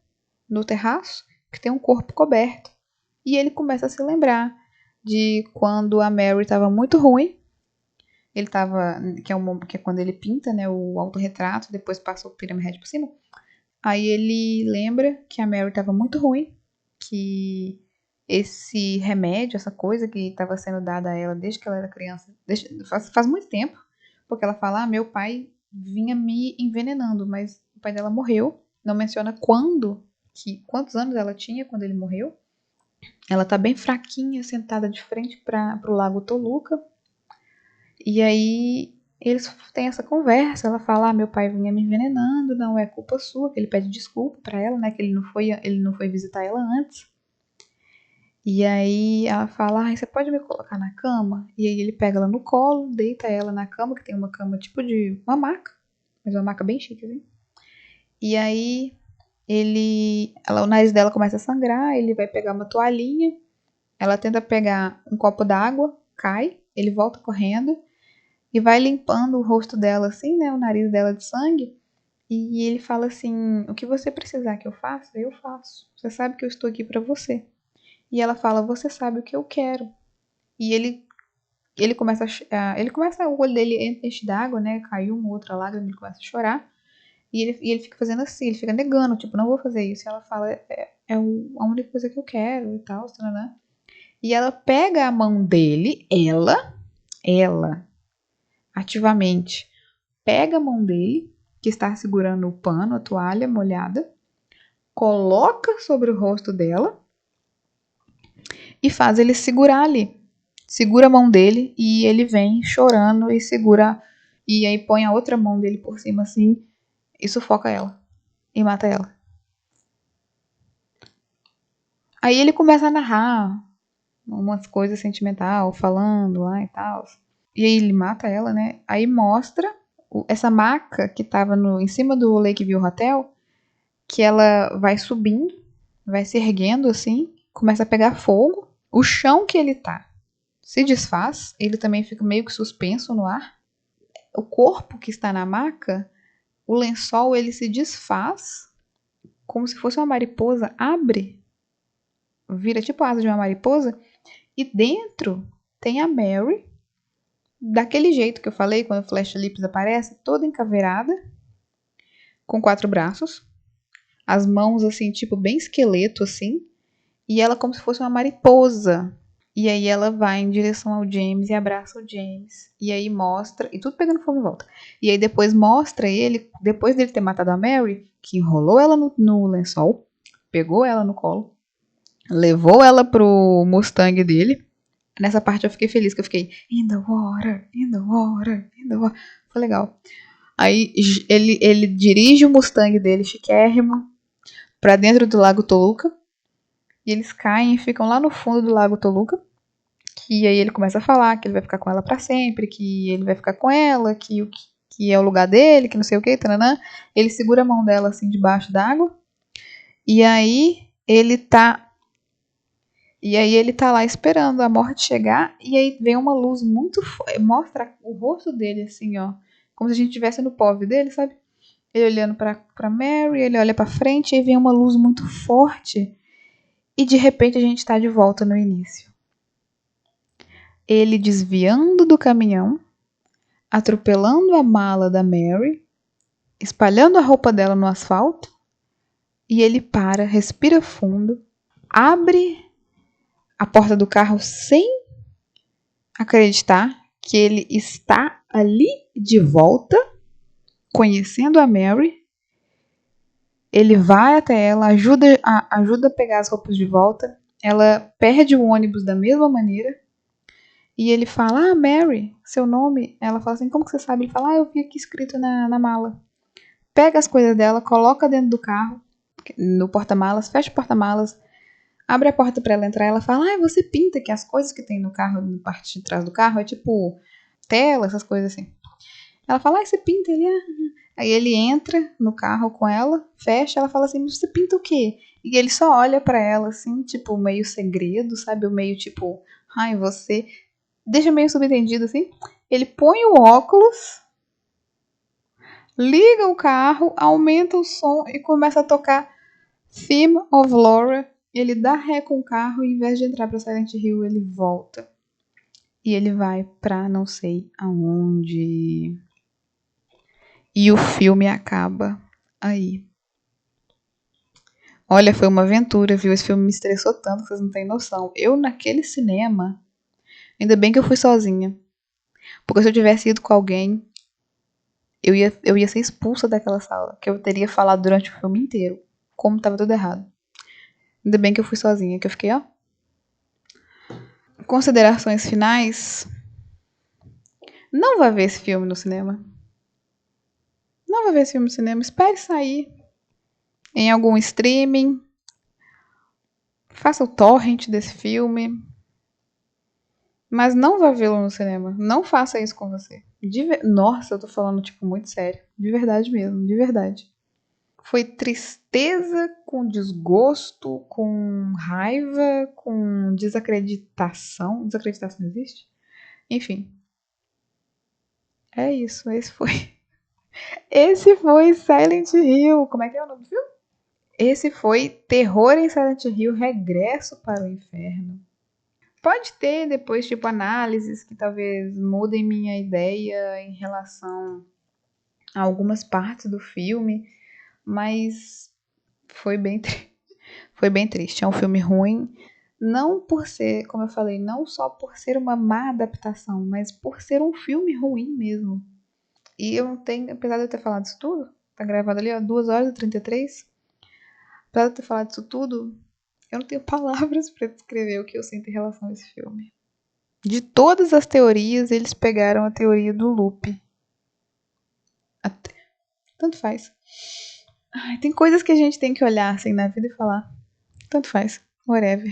no terraço, que tem um corpo coberto. E ele começa a se lembrar de quando a Mary estava muito ruim. Ele tava, que é quando ele pinta, né, o autorretrato, depois passa o Pyramid Head por cima. Aí ele lembra que a Mary estava muito ruim, que esse remédio, essa coisa que estava sendo dada a ela desde que ela era criança, faz muito tempo, porque ela fala, meu pai vinha me envenenando, mas o pai dela morreu, não menciona quantos anos ela tinha quando ele morreu. Ela tá bem fraquinha, sentada de frente para o Lago Toluca. E aí eles têm essa conversa. Ela fala: meu pai vinha me envenenando, não é culpa sua. Que ele pede desculpa para ela, né? Que ele não foi visitar ela antes. E aí ela fala: você pode me colocar na cama? E aí ele pega ela no colo, deita ela na cama, que tem uma cama tipo de uma maca, mas uma maca bem chique, assim. E aí o nariz dela começa a sangrar, ele vai pegar uma toalhinha. Ela tenta pegar um copo d'água, cai, ele volta correndo e vai limpando o rosto dela assim, né, o nariz dela de sangue. E ele fala assim: o que você precisar que eu faça, eu faço. Você sabe que eu estou aqui para você. E ela fala: você sabe o que eu quero. E ele começa o olho dele enche d'água, né, caiu uma outra lágrima, ele começa a chorar. E ele fica fazendo assim, ele fica negando, tipo, não vou fazer isso. E ela fala: a única coisa que eu quero e tal, né? E ela pega a mão dele, ela, ativamente, pega a mão dele, que está segurando o pano, a toalha molhada, coloca sobre o rosto dela e faz ele segurar ali. Segura a mão dele e ele vem chorando e segura. E aí põe a outra mão dele por cima assim e sufoca ela. E mata ela. Aí ele começa a narrar umas coisas sentimental, falando lá e tal. E aí ele mata ela, né? Aí mostra essa maca que tava em cima do Lakeview Hotel, que ela vai subindo, vai se erguendo assim, começa a pegar fogo. O chão que ele tá se desfaz, ele também fica meio que suspenso no ar. o corpo que está na maca, o lençol, ele se desfaz como se fosse uma mariposa, abre, vira tipo a asa de uma mariposa, e dentro tem a Mary, daquele jeito que eu falei, quando o Flash Lips aparece, toda encaveirada, com 4 braços, as mãos assim, tipo bem esqueleto assim, e ela como se fosse uma mariposa. E aí ela vai em direção ao James e abraça o James. E aí mostra, e tudo pegando fogo em volta. E aí depois mostra ele, depois dele ter matado a Mary, que enrolou ela no lençol, pegou ela no colo, levou ela pro Mustang dele. Nessa parte eu fiquei feliz, que eu fiquei in the water, in the water, in the water. Foi legal. Aí ele dirige o Mustang dele, chiquérrimo, pra dentro do Lago Toluca. E eles caem e ficam lá no fundo do Lago Toluca. Que aí ele começa a falar que ele vai ficar com ela pra sempre, que ele vai ficar com ela, que é o lugar dele, que não sei o que, tananã. Ele segura a mão dela assim debaixo d'água. E aí ele tá lá esperando a morte chegar. E aí vem uma luz muito forte. Mostra o rosto dele assim, ó. Como se a gente estivesse no POV dele, sabe? Ele olhando pra Mary, ele olha pra frente. E aí vem uma luz muito forte. E de repente a gente tá de volta no início. Ele desviando do caminhão, atropelando a mala da Mary, espalhando a roupa dela no asfalto, e ele para, respira fundo, abre a porta do carro sem acreditar que ele está ali de volta, conhecendo a Mary. Ele vai até ela, ajuda a pegar as roupas de volta. Ela perde o ônibus da mesma maneira. E ele fala, Mary, seu nome? Ela fala assim, como que você sabe? Ele fala, eu vi aqui escrito na mala. Pega as coisas dela, coloca dentro do carro, no porta-malas, fecha o porta-malas, abre a porta pra ela entrar. Ela fala, você pinta que as coisas que tem no carro, na parte de trás do carro, é tipo tela, essas coisas assim. Ela fala, você pinta ele. Aí ele entra no carro com ela, fecha, ela fala assim, você pinta o quê? E ele só olha pra ela assim, tipo, meio segredo, sabe? Meio tipo, você... Deixa meio subentendido assim. Ele põe o óculos, liga o carro, aumenta o som e começa a tocar Theme of Laura. Ele dá ré com o carro e, em vez de entrar pra Silent Hill, ele volta. E ele vai pra não sei aonde. E o filme acaba aí. Olha, foi uma aventura, viu? Esse filme me estressou tanto que vocês não têm noção. Eu, naquele cinema, ainda bem que eu fui sozinha. Porque se eu tivesse ido com alguém, eu ia ser expulsa daquela sala. Que eu teria falado durante o filme inteiro. Como tava tudo errado. Ainda bem que eu fui sozinha, que eu fiquei, Considerações finais. Não vá ver esse filme no cinema. Não vá ver esse filme no cinema. Espere sair em algum streaming. Faça o torrent desse filme. Mas não vá vê-lo no cinema. Não faça isso com você. Nossa, eu tô falando, tipo, muito sério. De verdade mesmo, de verdade. Foi tristeza com desgosto, com raiva, com desacreditação. Desacreditação existe? Enfim. É isso, esse foi. Esse foi Silent Hill. Como é que é o nome do filme? Esse foi Terror em Silent Hill, Regresso para o Inferno. Pode ter depois, tipo, análises que talvez mudem minha ideia em relação a algumas partes do filme, mas foi bem, foi bem triste. É um filme ruim, não por ser, como eu falei, não só por ser uma má adaptação, mas por ser um filme ruim mesmo. E eu não tenho, apesar de eu ter falado isso tudo, tá gravado ali, 2h33, apesar de eu ter falado isso tudo, eu não tenho palavras para descrever o que eu sinto em relação a esse filme. De todas as teorias, eles pegaram a teoria do loop. Tanto faz. Ai, tem coisas que a gente tem que olhar assim na vida e falar. Tanto faz. Whatever.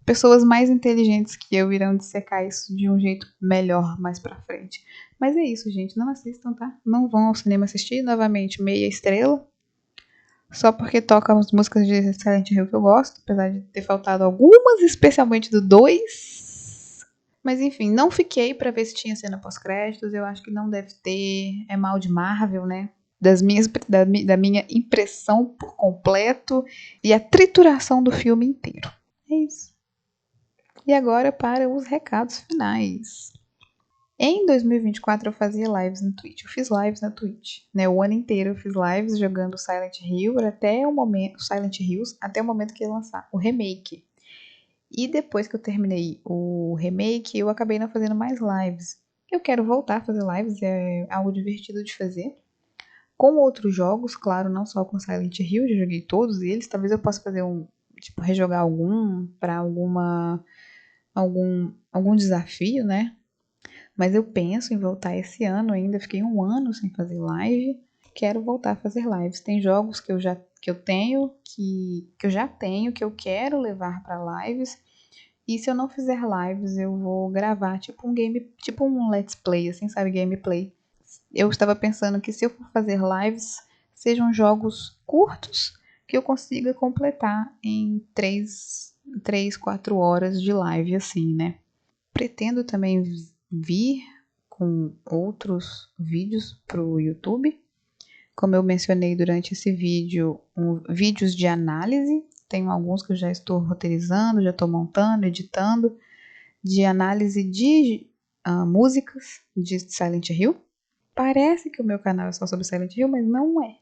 Pessoas mais inteligentes que eu irão dissecar isso de um jeito melhor mais pra frente. Mas é isso, gente. Não assistam, tá? Não vão ao cinema assistir. Novamente, meia estrela. Só porque toca as músicas de Silent Hill que eu gosto. Apesar de ter faltado algumas, especialmente do 2. Mas enfim, não fiquei pra ver se tinha cena pós-créditos. Eu acho que não deve ter. É mal de Marvel, né? Da minha impressão por completo e a trituração do filme inteiro. É isso. E agora para os recados finais. Em 2024 eu fazia lives no Twitch. Eu fiz lives na Twitch, né? O ano inteiro eu fiz lives jogando Silent Hill até o momento, Silent Hills, até o momento que ia lançar o remake. E depois que eu terminei o remake, eu acabei não fazendo mais lives. Eu quero voltar a fazer lives, é algo divertido de fazer. Com outros jogos, claro, não só com Silent Hill, já joguei todos eles. Talvez eu possa fazer tipo, rejogar algum para algum desafio, né? Mas eu penso em voltar esse ano ainda. Fiquei um ano sem fazer live. Quero voltar a fazer lives. Tem jogos que eu já tenho, que eu quero levar para lives. E se eu não fizer lives, eu vou gravar tipo um let's play, assim, sabe, gameplay. Eu estava pensando que se eu for fazer lives, sejam jogos curtos que eu consiga completar em 4 horas de live, assim, né? Pretendo também vir com outros vídeos pro YouTube. Como eu mencionei durante esse vídeo, vídeos de análise. Tenho alguns que eu já estou roteirizando, já estou montando, editando, de análise de músicas de Silent Hill. Parece que o meu canal é só sobre Silent Hill, mas não é.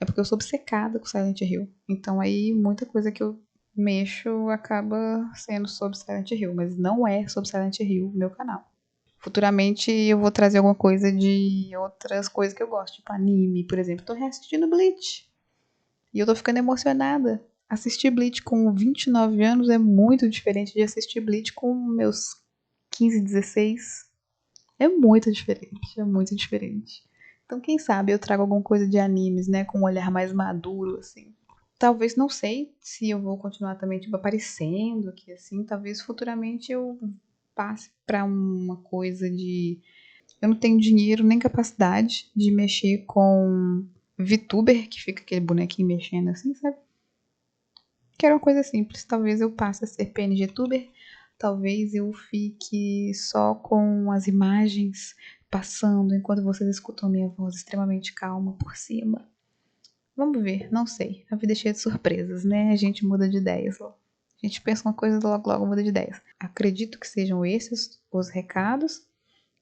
É porque eu sou obcecada com Silent Hill. Então aí muita coisa que eu mexo acaba sendo sobre Silent Hill, mas não é sobre Silent Hill o meu canal. Futuramente eu vou trazer alguma coisa de outras coisas que eu gosto, tipo anime, por exemplo. Tô reassistindo Bleach. E eu tô ficando emocionada. Assistir Bleach com 29 anos é muito diferente de assistir Bleach com meus 15, 16. É muito diferente, é muito diferente. Então, quem sabe eu trago alguma coisa de animes, né, com um olhar mais maduro, assim. Talvez, não sei se eu vou continuar também, tipo, aparecendo aqui, assim. Talvez futuramente eu passe pra uma coisa de... Eu não tenho dinheiro nem capacidade de mexer com VTuber, que fica aquele bonequinho mexendo assim, sabe? Que era uma coisa simples. Talvez eu passe a ser PNGtuber. Talvez eu fique só com as imagens passando enquanto vocês escutam minha voz extremamente calma por cima. Vamos ver, não sei. A vida é cheia de surpresas, né? A gente muda de ideias. A gente pensa uma coisa e logo logo muda de ideias. Acredito que sejam esses os recados.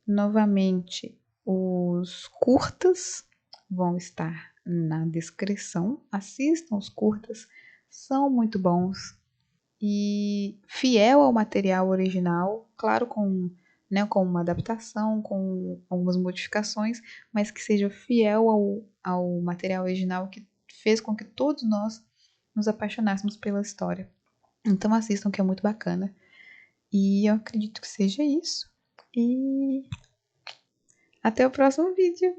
Novamente, os curtas vão estar na descrição. Assistam os curtas, são muito bons e fiel ao material original, claro, com uma adaptação, com algumas modificações, mas que seja fiel ao material original que fez com que todos nós nos apaixonássemos pela história. Então assistam, que é muito bacana. E eu acredito que seja isso. E até o próximo vídeo.